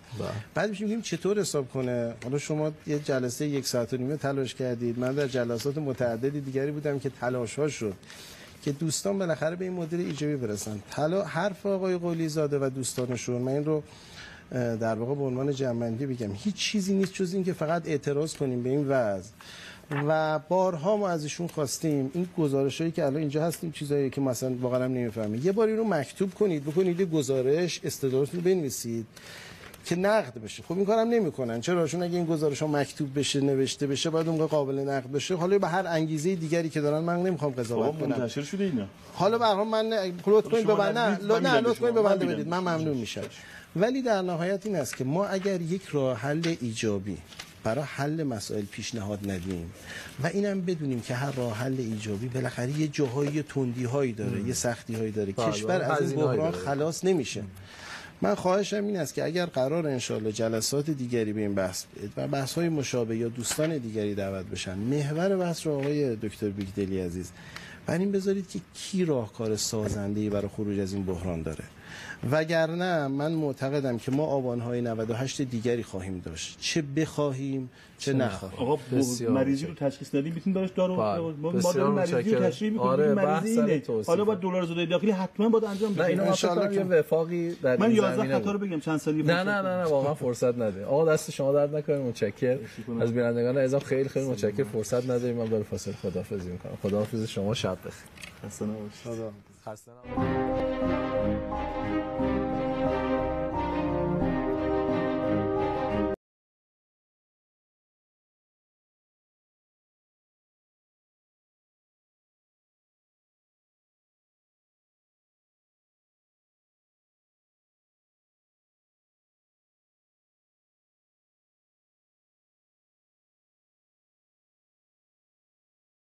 بعد میگیم چطور حساب کنه؟ حالا شما یه جلسه 1 ساعت و نیم تلاش کردید، من در جلسات متعددی دیگری بودم که تلاش‌ها شد که دوستان بالاخره به این مدل ایجابی برسن. حرف آقای قلی زاده و دوستانشون، من این رو در واقع به عنوان جمع‌بندی بگم، هیچ چیزی نیست جز این که فقط اعتراض کنیم به این وضع و بارها ما از ایشون خواستیم این گزارشایی که الان اینجا هستیم چیزایی که مثلا واقعا هم نمیفهمید، یه بار اینو مکتوب کنید، بکنید گزارش استدلالاتون رو بنویسید که نقد بشه. خب این کارم نمیکنن. چرا؟ چون اگه این گزارش‌ها مکتوب بشه، نوشته بشه، بعد اون قابل نقد بشه. حالا به هر انگیزه دیگری که دارن من نمیخوام قضاوت کنم. منتشر شده اینا. حالا به هر حال من لطف کنید لطف کنید ببنده بدید، من ممنون میشم. ولی در نهایت این است که ما اگر یک راه حل ایجابی برای حل مسائل پیشنهاد ندیم و اینم بدونیم که هر راه حل ایجابی بالاخره یه جاهای تندی‌هایی داره، یه سختی‌هایی داره، کشور از این بحران خلاص نمیشه. من خواهشم این است که اگر قرار انشالله جلسات دیگری به این بحث و بحث‌های مشابه یا دوستان دیگری دعوت بشن، محور بحث رو آقای دکتر بیگدلی عزیز بر این بذارید که کی راهکار سازنده‌ای برای خروج از این بحران داره. وگرنه من معتقدم که ما آبان‌های 98 دیگری خواهیم داشت، چه بخواهیم چه نخواهیم. آقا مریضی رو تشخیص ندیم میتونیم داشت دارو ما داریم مریضی رو تشخیص می‌کنیم. آره، مریضی اینه. حالا با دلار زدای داخلی حتما باید انجام بشه. ان شاءالله که وفاقی در من 11 خطا رو بگم چند سالی نه واقعا فرصت نده. آقا دست شما درد نکنه. متشکرم از بینندگان عزیزم، خیلی خیلی متشکرم. فرصت نداریم، من برای فاصله خداحافظی می‌کنم. خداحافظ شما، شب بخیر. خسته نباشید. خسته نباشید.